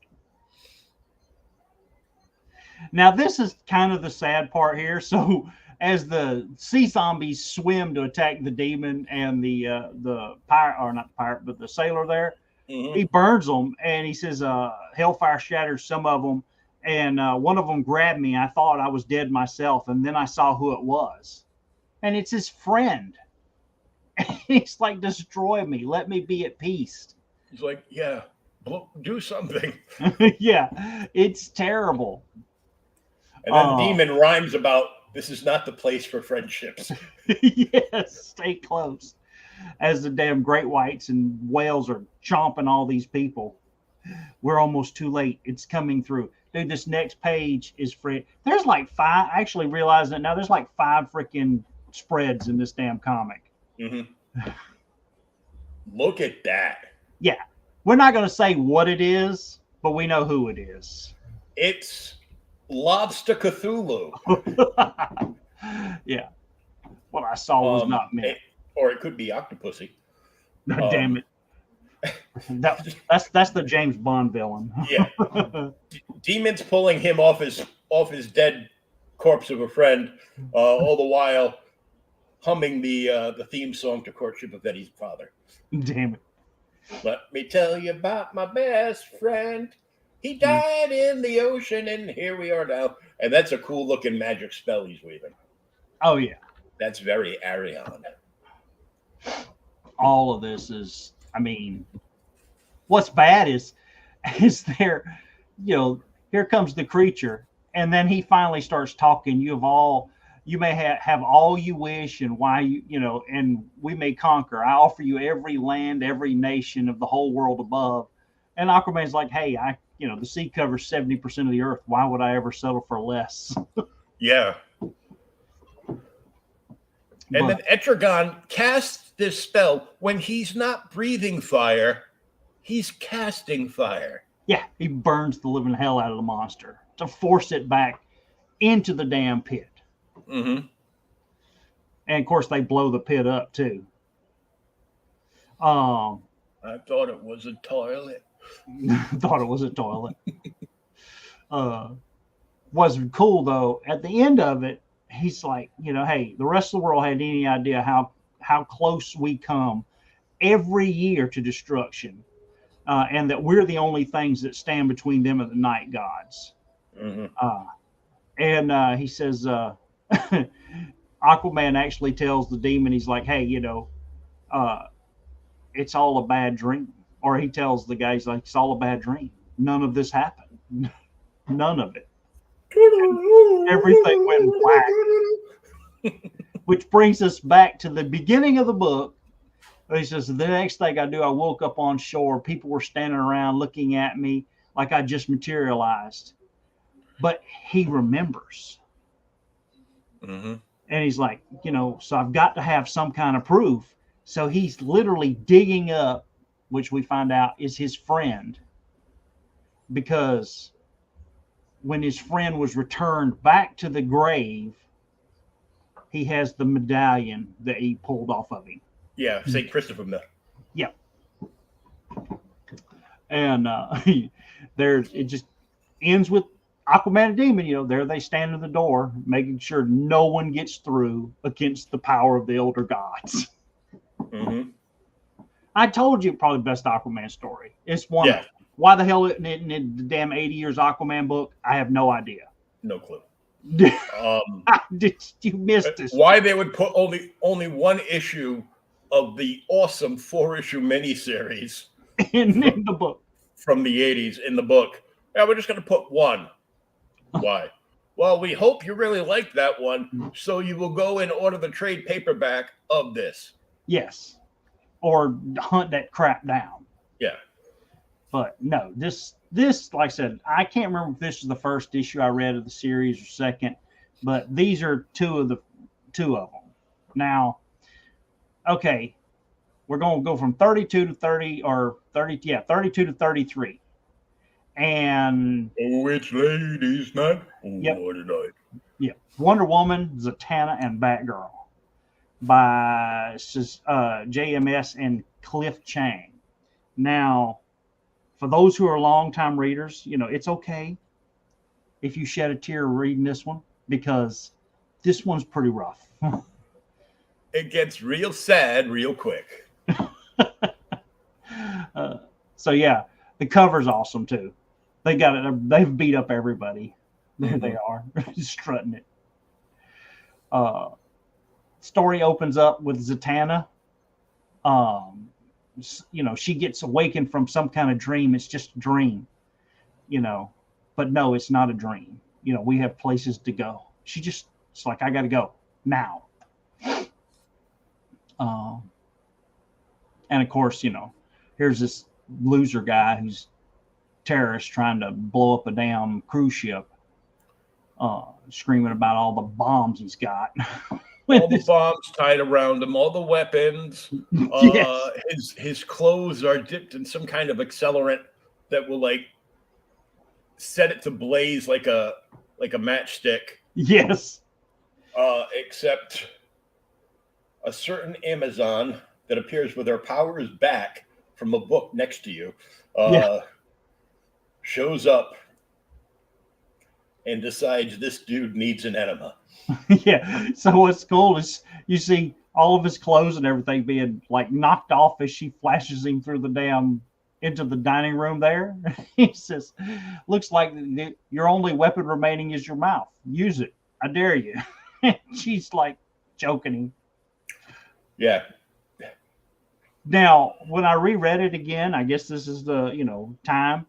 Now, this is kind of the sad part here. So, as the sea zombies swim to attack the demon and the pirate, or not the pirate, but the sailor there, he burns them, and he says, hellfire shatters some of them, and one of them grabbed me. I thought I was dead myself, and then I saw who it was. And it's his friend. He's like, destroy me. Let me be at peace. He's like, yeah, do something. Yeah, it's terrible. And then demon rhymes about, this is not the place for friendships. Yes, stay close. As the damn great whites and whales are chomping all these people. We're almost too late. It's coming through. Dude, this next page is free. There's like 5, actually realizing it now, there's like 5 freaking spreads in this damn comic. Look at that. Yeah. We're not going to say what it is, but we know who it is. It's Lobster Cthulhu. Yeah. What I saw was not meant. Or it could be Octopussy. Damn it. That's the James Bond villain. Yeah. Demons pulling him off his dead corpse of a friend, all the while humming the theme song to Courtship of Eddie's Father. Damn it. Let me tell you about my best friend. He died in the ocean, and here we are now. And that's a cool looking magic spell he's weaving. Oh yeah. That's very Arion. All of this is, I mean, what's bad is there, here comes the creature, and then he finally starts talking. You may have all you wish, and why and we may conquer. I offer you every land, every nation of the whole world above. And Aquaman's like, hey, the sea covers 70% of the earth. Why would I ever settle for less? Yeah. And then Etrigan casts this spell when he's not breathing fire, he's casting fire. Yeah, he burns the living hell out of the monster to force it back into the damn pit. Mm-hmm. And of course, they blow the pit up too. I thought it was a toilet. Thought it was a toilet. Was cool though. At the end of it, he's like, hey, the rest of the world had any idea how close we come every year to destruction, and that we're the only things that stand between them and the night gods. Mm-hmm. And he says, Aquaman actually tells the demon, he's like, hey, it's all a bad dream. Or he tells the guys, like, it's all a bad dream. None of this happened. None of it. Everything went black. Which brings us back to the beginning of the book. He says, the next thing I do, I woke up on shore. People were standing around looking at me like I just materialized. But he remembers. Mm-hmm. And he's like, so I've got to have some kind of proof. So he's literally digging up, which we find out is his friend. Because when his friend was returned back to the grave, he has the medallion that he pulled off of him. Yeah, St. Christopher Mill. Yeah. And it just ends with Aquaman and Demon, there they stand in the door, making sure no one gets through against the power of the elder gods. Mm-hmm. I told you probably best Aquaman story. It's one. Yeah. Why the hell isn't it in the damn 80 years Aquaman book? I have no idea. No clue. You missed this. Why they would put only one issue of the awesome 4-issue miniseries in the book from the 80s in the book. Yeah, we're just going to put one. Why? Well, we hope you really like that one, so you will go and order the trade paperback of this. Yes. Or hunt that crap down. Yeah. But no, this, like I said, I can't remember if this was the first issue I read of the series or second, but these are two of them. Now, okay, we're going to go from 32 to 30 or 30, 32 to 33. And it's ladies' night. Yep. Lordy night. Yeah. Wonder Woman, Zatanna, and Batgirl by JMS and Cliff Chang. Now, for those who are longtime readers, it's okay if you shed a tear reading this one, because this one's pretty rough. It gets real sad real quick. So yeah, the cover's awesome too. They got it. They've beat up everybody. There they are, strutting it. Story opens up with Zatanna. She gets awakened from some kind of dream. It's just a dream, but no, it's not a dream. We have places to go. It's like, I got to go now. And of course, here's this loser guy who's terrorist trying to blow up a damn cruise ship, screaming about all the bombs he's got. All the bombs tied around him, all the weapons. Yes. His clothes are dipped in some kind of accelerant that will set it to blaze like a matchstick. Yes. Except a certain Amazon that appears with her powers back from a book next to you shows up and decides this dude needs an enema. Yeah. So what's cool is you see all of his clothes and everything being like knocked off as she flashes him through the damn into the dining room there. He says, looks like your only weapon remaining is your mouth. Use it. I dare you. She's like joking him. Yeah. Now, when I reread it again, I guess this is the, time.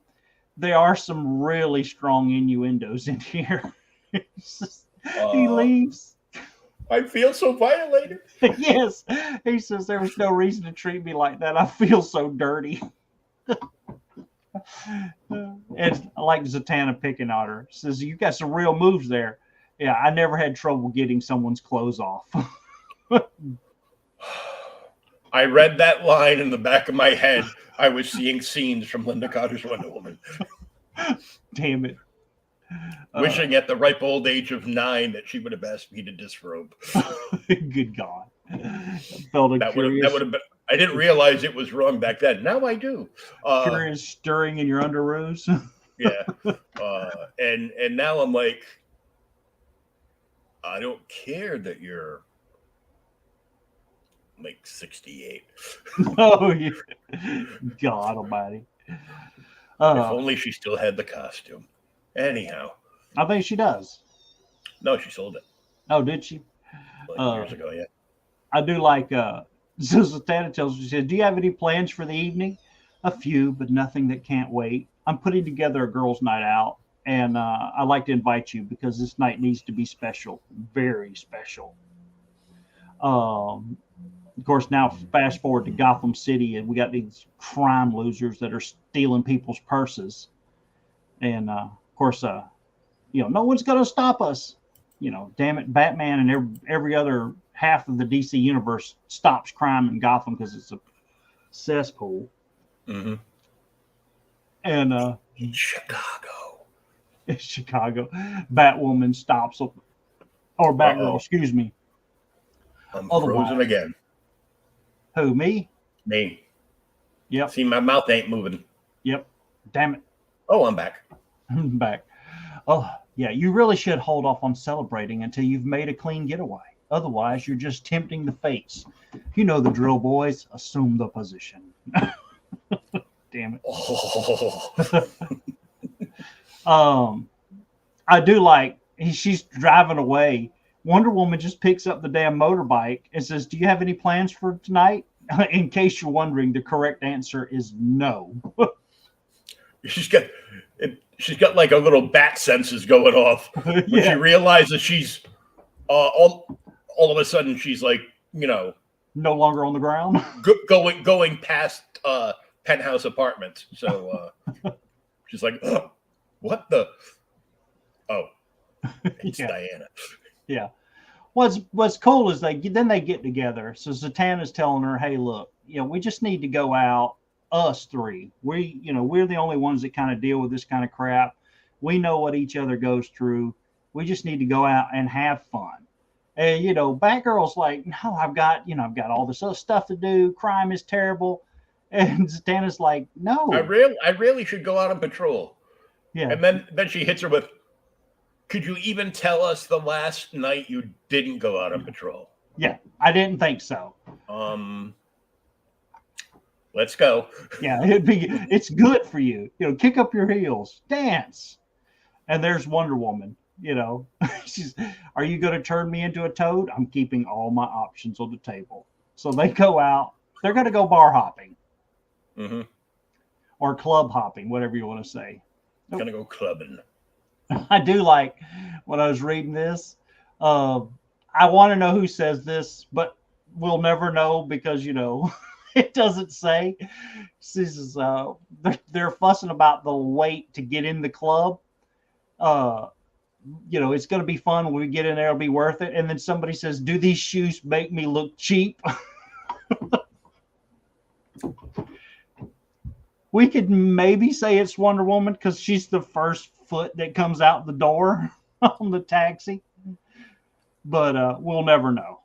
There are some really strong innuendos in here. He leaves. I feel so violated. Yes. He says there was no reason to treat me like that. I feel so dirty. And I like Zatanna picking on her. Says, you got some real moves there. Yeah, I never had trouble getting someone's clothes off. I read that line in the back of my head. I was seeing scenes from Linda Carter's Wonder Woman. Damn it. Wishing at the ripe old age of 9 that she would have asked me to disrobe. Good God. Felt that would have been. I didn't realize it was wrong back then. Now I do. Curious stirring in your underoos. Yeah. And now I'm like, I don't care that you're like 68. Oh, yeah. God almighty. If only she still had the costume. Anyhow. I think she does. No, she sold it. Oh, did she? Years ago, yeah. I do like, so Zatanna tells me, she said, do you have any plans for the evening? A few, but nothing that can't wait. I'm putting together a girls' night out, and I'd like to invite you because this night needs to be special, very special. Of course, now fast forward to Gotham City, and we got these crime losers that are stealing people's purses. And, of course, no one's going to stop us. Damn it, Batman and every other half of the DC universe stops crime in Gotham because it's a cesspool. Mm-hmm. And in Chicago. Batwoman stops, or Batgirl, excuse me. I'm frozen again. Who, me? Me. Yep. See, my mouth ain't moving. Yep. Damn it. Oh, I'm back. I'm back. Oh, yeah, you really should hold off on celebrating until you've made a clean getaway. Otherwise, you're just tempting the fates. You know the drill, boys. Assume the position. Damn it. Oh. I do like, she's driving away. Wonder Woman just picks up the damn motorbike and says, do you have any plans for tonight? In case you're wondering, the correct answer is no. She's got like a little bat senses going off. When she realizes she's all of a sudden she's like, no longer on the ground. going past penthouse apartments. So she's like, oh, what the? Oh, it's Diana. Yeah. What's cool is they get together. So Zatanna's telling her, hey, look, we just need to go out. Us three, we're the only ones that kind of deal with this kind of crap. We know what each other goes through. We just need to go out and have fun. And Batgirl's like, no, I've got all this other stuff to do. Crime is terrible. And Zatanna's like, no, I really should go out on patrol. Yeah. And then she hits her with, could you even tell us the last night you didn't go out on patrol? Yeah, I didn't think so. Let's go. Yeah, it's good for you. Kick up your heels, dance. And there's Wonder Woman. She's, are you going to turn me into a toad? I'm keeping all my options on the table. So they go out. They're going to go bar hopping. Mm-hmm. Or club hopping, whatever you want to say. Going to go clubbing. I do like when I was reading this. I want to know who says this, but we'll never know because, it doesn't say. Says, they're fussing about the wait to get in the club. It's going to be fun when we get in there. It'll be worth it. And then somebody says, do these shoes make me look cheap? We could maybe say it's Wonder Woman because she's the first foot that comes out the door on the taxi. but we'll never know.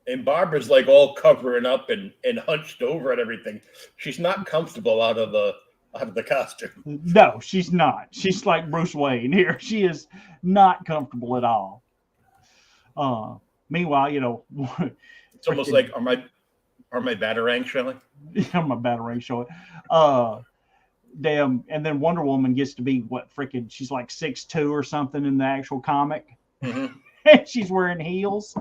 And Barbara's like all covering up and hunched over and everything. She's not comfortable out of the costume. No, she's not. She's like Bruce Wayne here. She is not comfortable at all. Meanwhile, It's almost like are my batarangs showing? My batarang showing. Damn, and then Wonder Woman gets to be what freaking she's like 6'2" or something in the actual comic. Mm-hmm. And she's wearing heels.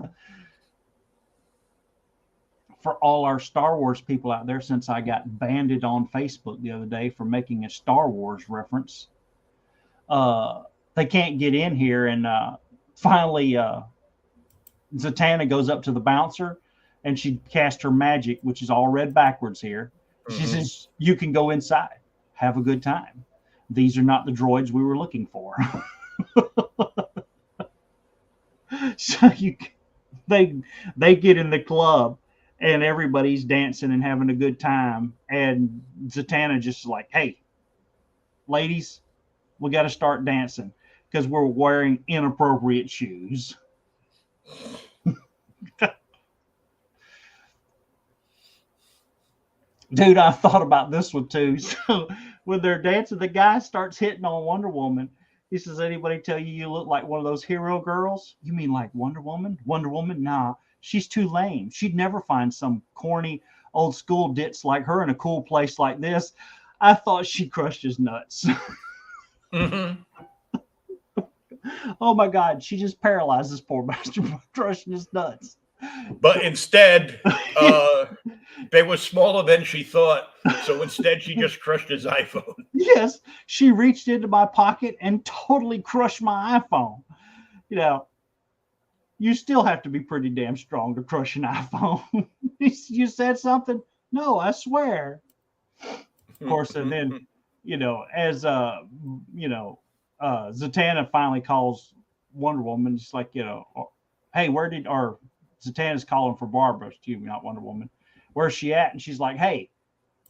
For all our Star Wars people out there, since I got banded on Facebook the other day for making a Star Wars reference, they can't get in here. And finally, Zatanna goes up to the bouncer and she casts her magic, which is all read backwards here. She says, "You can go inside. Have a good time. These are not the droids we were looking for." So they get in the club and everybody's dancing and having a good time. And Zatanna just like, "Hey, ladies, we got to start dancing because we're wearing inappropriate shoes." Dude, I thought about this one too. So when they're dancing, the guy starts hitting on Wonder Woman. He says, "Anybody tell you look like one of those hero girls?" "You mean like Wonder Woman?" "Wonder Woman? Nah, she's too lame. She'd never find some corny old school ditz like her in a cool place like this." I thought she crushed his nuts. Mm-hmm. Oh my God, she just paralyzed this poor bastard by crushing his nuts. But instead, they were smaller than she thought. So instead, she just crushed his iPhone. Yes, she reached into my pocket and totally crushed my iPhone. You still have to be pretty damn strong to crush an iPhone. You said something? No, I swear. Of course, and then, as Zatanna finally calls Wonder Woman, it's like, "Hey, or Zatanna's calling for Barbara, excuse me, not Wonder Woman. Where's she at?" And she's like, "Hey,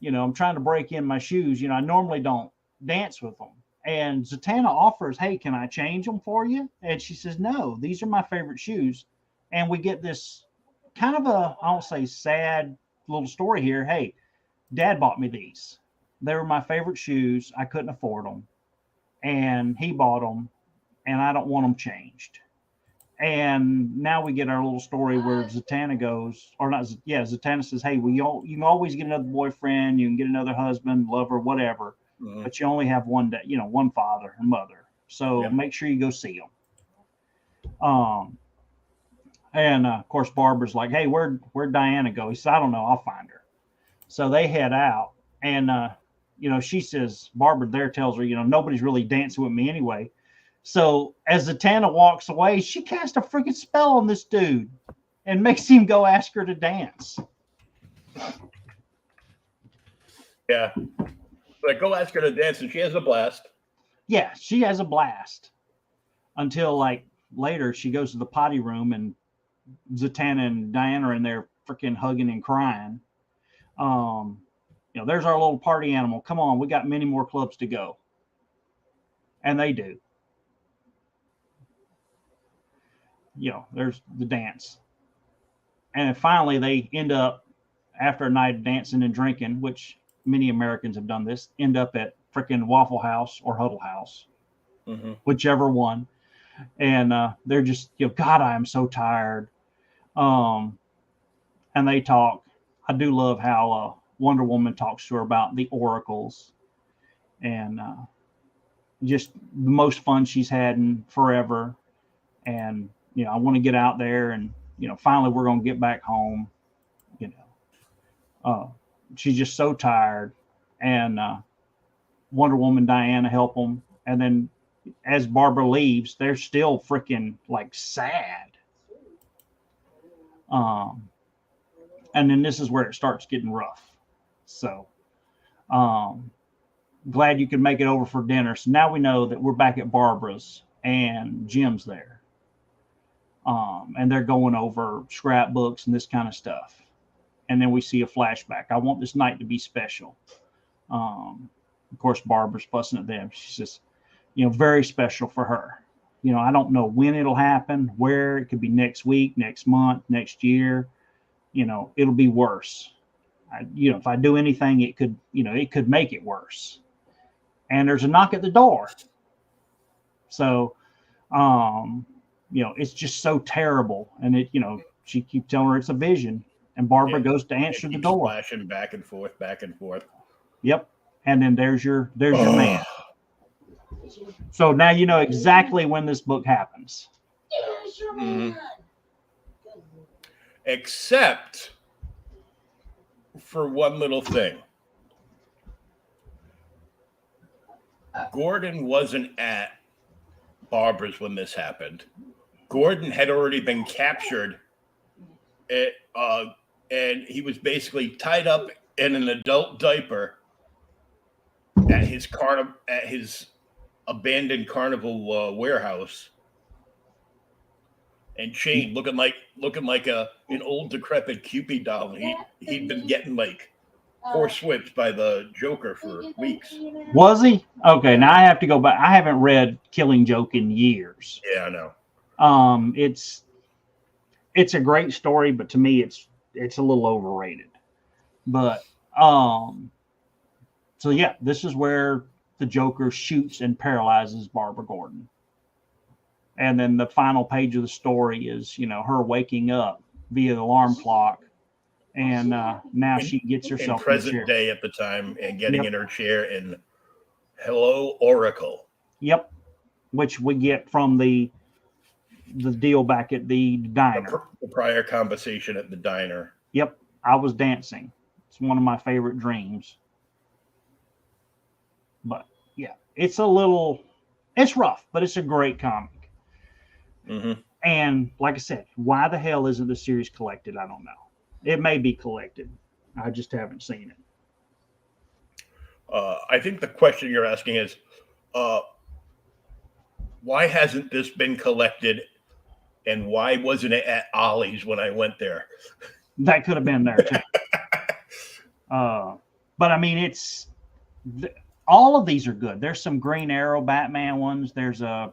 I'm trying to break in my shoes. I normally don't dance with them." And Zatanna offers, "Hey, can I change them for you?" And she says, "No, these are my favorite shoes." And we get this kind of I won't say sad little story here. Hey, Dad bought me these. They were my favorite shoes. I couldn't afford them. And he bought them. And I don't want them changed. And now we get our little story where Zatanna goes, or not, yeah, Zatanna says, "Hey, you can always get another boyfriend, you can get another husband, lover, whatever, but you only have one one father and mother. So make sure you go see them." And of course, Barbara's like, "Hey, where'd Diana go?" He said, "I don't know, I'll find her." So they head out, and she says, Barbara there tells her, "Nobody's really dancing with me anyway." So as Zatanna walks away, she casts a freaking spell on this dude and makes him go ask her to dance. Yeah. But go ask her to dance, and she has a blast. Yeah, she has a blast. Until, like, later, she goes to the potty room, and Zatanna and Diana are in there freaking hugging and crying. There's our little party animal. Come on, we got many more clubs to go. And they do. There's the dance. And finally, they end up, after a night of dancing and drinking, which many Americans have done this, end up at freaking Waffle House or Huddle House, whichever one. And they're just, "God, I am so tired." And they talk. I do love how Wonder Woman talks to her about the oracles and just the most fun she's had in forever. And I want to get out there, and finally we're going to get back home. She's just so tired, and Wonder Woman, Diana help them, and then as Barbara leaves, they're still freaking like sad. And then this is where it starts getting rough. So, glad you could make it over for dinner. So now we know that we're back at Barbara's and Jim's there. And they're going over scrapbooks and this kind of stuff. And then we see a flashback. "I want this night to be special." Of course, Barbara's fussing at them. She says, very special for her. I don't know when it'll happen, where. It could be next week, next month, next year. It'll be worse. If I do anything, it could make it worse. And there's a knock at the door. So, it's just so terrible. And she keeps telling her it's a vision, and Barbara goes to answer the door. Flashing back and forth. Yep. And then there's your man. So now you know exactly when this book happens. Mm-hmm. Except for one little thing. Gordon wasn't at Barbara's when this happened. Gordon had already been captured, and he was basically tied up in an adult diaper at his abandoned carnival warehouse, and chained, looking like an old decrepit Cupid doll. He'd been getting like horsewhipped by the Joker for weeks. Was he? Okay, now I have to go back. I haven't read Killing Joke in years. Yeah, I know. It's a great story, but to me it's a little overrated. But so yeah, this is where the Joker shoots and paralyzes Barbara Gordon. And then the final page of the story is, her waking up via the alarm clock. And now she gets herself in present day at the time and getting in her chair and hello, Oracle. Yep. Which we get from the deal back at the diner. The prior conversation at the diner. Yep. I was dancing. It's one of my favorite dreams. But yeah, it's rough, but it's a great comic. Mm-hmm. And like I said, why the hell isn't the series collected? I don't know. It may be collected. I just haven't seen it. I think the question you're asking is, why hasn't this been collected, and why wasn't it at Ollie's when I went there? That could have been there too. But I mean, all of these are good. There's some Green Arrow Batman ones. There's a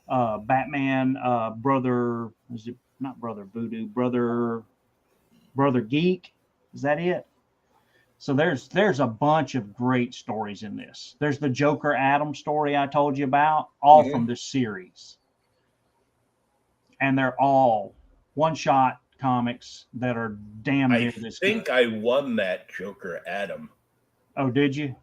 Batman brother. Is it not Brother Voodoo? Brother Geek. Is that it? So there's a bunch of great stories in this. There's the Joker Adam story I told you about, all from this series. And they're all one-shot comics that are damn near this good. I think I won that Joker Adam. Oh, did you?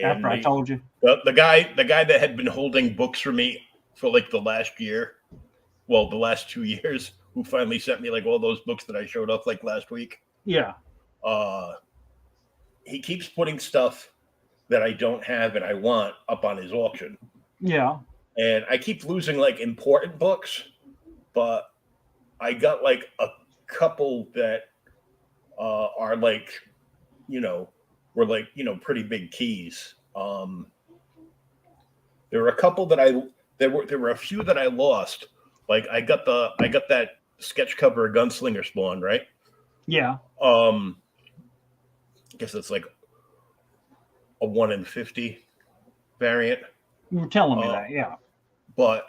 After I told you? The guy that had been holding books for me for like the last 2 years, who finally sent me like all those books that I showed off like last week. Yeah. He keeps putting stuff that I don't have and I want up on his auction. Yeah. And I keep losing like important books, but I got like a couple that are like, were like, pretty big keys. There were a couple that there were a few that I lost. Like I got that sketch cover of Gunslinger Spawn, right? Yeah. I guess it's like a 1 in 50 variant. You were telling me that, yeah. But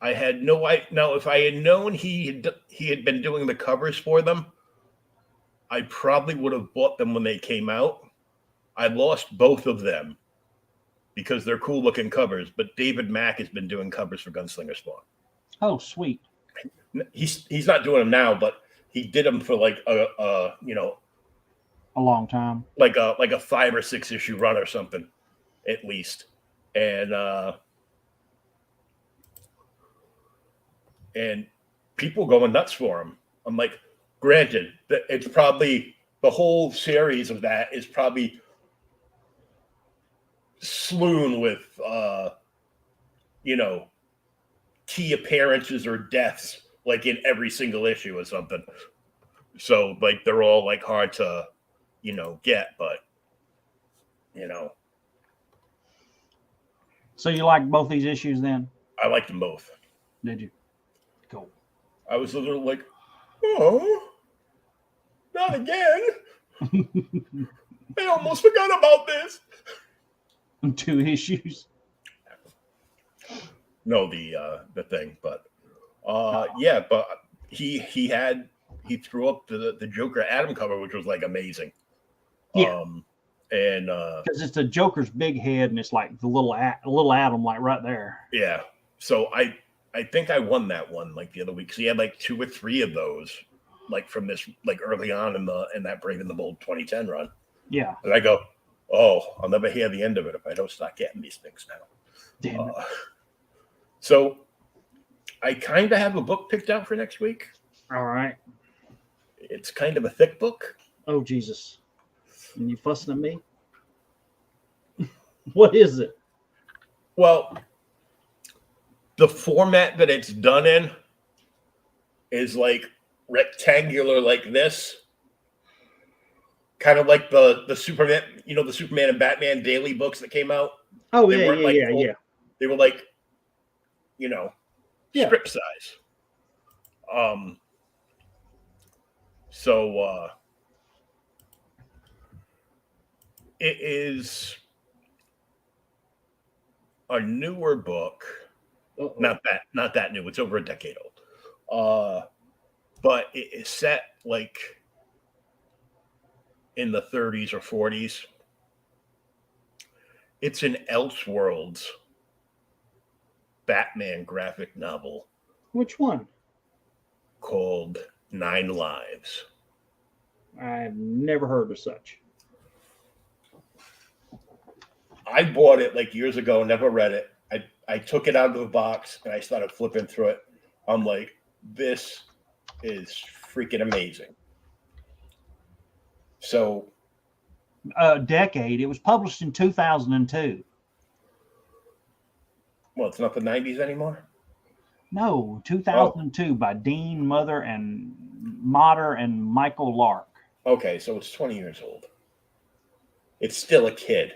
I had no idea. Now, if I had known he had been doing the covers for them, I probably would have bought them when they came out. I lost both of them because they're cool looking covers. But David Mack has been doing covers for Gunslinger Spawn. Oh, sweet. He's not doing them now, but he did them for like a long time, like a 5 or 6 issue run or something, at least, and people going nuts for him. I'm like, granted, that it's probably the whole series of that is probably slewn with key appearances or deaths like in every single issue or something. So like they're all like hard to get, but So you like both these issues then? I liked them both. Did you? Cool. I was a little like, oh, not again. I almost forgot about this. 2 issues. No, the thing, but yeah, but he threw up the Joker Adam cover, which was like amazing. Yeah. And because it's the Joker's big head, and it's like the little Adam, like right there. Yeah. So I think I won that one like the other week because he had like 2 or 3 of those like from this like early on in that Brave and the Bold 2010 run. Yeah. And I go, oh, I'll never hear the end of it if I don't start getting these things now. Damn it. So I kind of have a book picked out for next week. All right. It's kind of a thick book. Oh, Jesus. And you fussing at me? What is it? Well, the format that it's done in is like rectangular like this. Kind of like the Superman, the Superman and Batman daily books that came out. Oh, They weren't like yeah. They were like, Yeah. strip size. So it is a newer book. Uh-oh. Not that new. It's over a decade old. But it is set like in the 30s or 40s. It's an Elseworlds Batman graphic novel. Which one? Called 9 Lives. I've never heard of such. I bought it like years ago, never read it. I took it out of the box and I started flipping through it. I'm like, this is freaking amazing. So, decade. It was published in 2002. Well, it's not the 90s anymore? No, 2002 by Dean Motter and Michael Lark. Okay, so it's 20 years old. It's still a kid.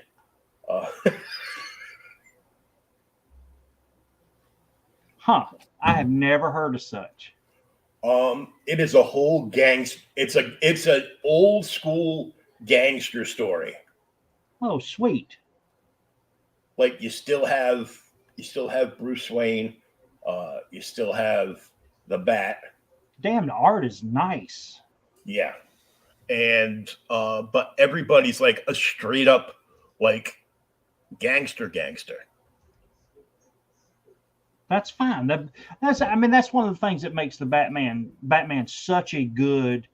Huh. I have never heard of such. It is a whole it's an old school gangster story. Oh, sweet. Like you still have Bruce Wayne, you still have the Bat. Damn, the art is nice. Yeah. And but everybody's like a straight up like gangster. That's fine. That's one of the things that makes the Batman such a good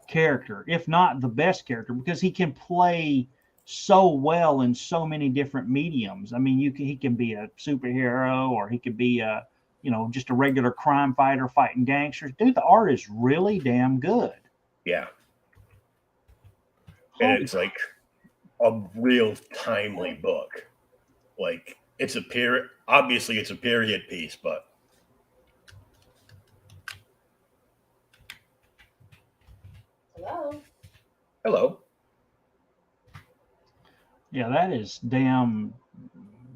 character, if not the best character, because he can play so well in so many different mediums. I mean, he can be a superhero, or he could be a just a regular crime fighter fighting gangsters. Dude, the art is really damn good. Yeah. And it's like a real timely book. Like it's a period piece, but Hello. Yeah,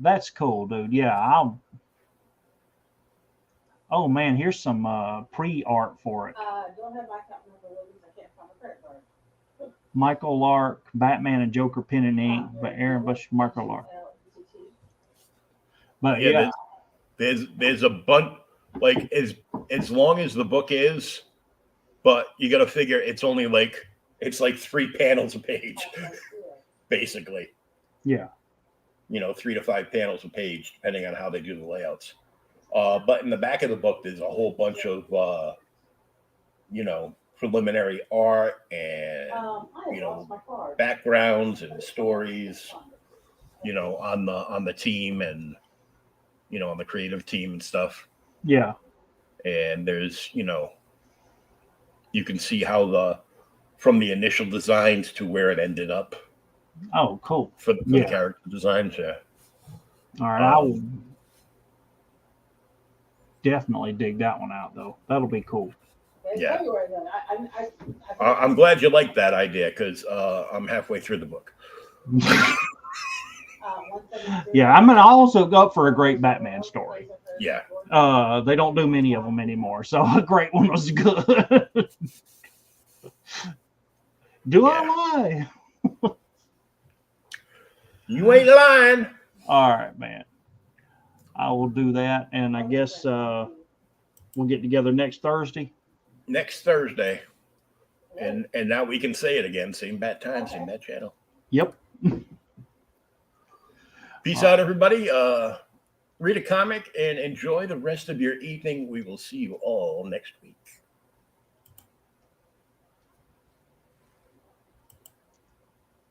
that's cool, dude. Yeah, oh man, here's some pre-art for it. Don't have my account number with me, I can't find my credit card. Michael Lark, Batman and Joker Pen and Ink by Aaron Bush, Michael Lark. But yeah, there's a bunch, like as long as the book is, but you got to figure it's like 3 panels a page, basically. Yeah. 3 to 5 panels a page, depending on how they do the layouts. But in the back of the book, there's a whole bunch of preliminary art and backgrounds and stories, on the team and on the creative team and stuff. Yeah. And there's you can see how from the initial designs to where it ended up. Oh, cool. For the character designs, yeah. All right, I will definitely dig that one out, though. That'll be cool. Yeah. I'm glad you like that idea because I'm halfway through the book. Yeah, I'm gonna also go for a great Batman story. Yeah. They don't do many of them anymore, so a great one was good. I lie? You ain't lying. All right, man. I will do that, and I guess we'll get together next Thursday. Next Thursday. And now we can say it again. Same bat time, same bat channel. Yep. Peace out, everybody. Read a comic and enjoy the rest of your evening. We will see you all next week.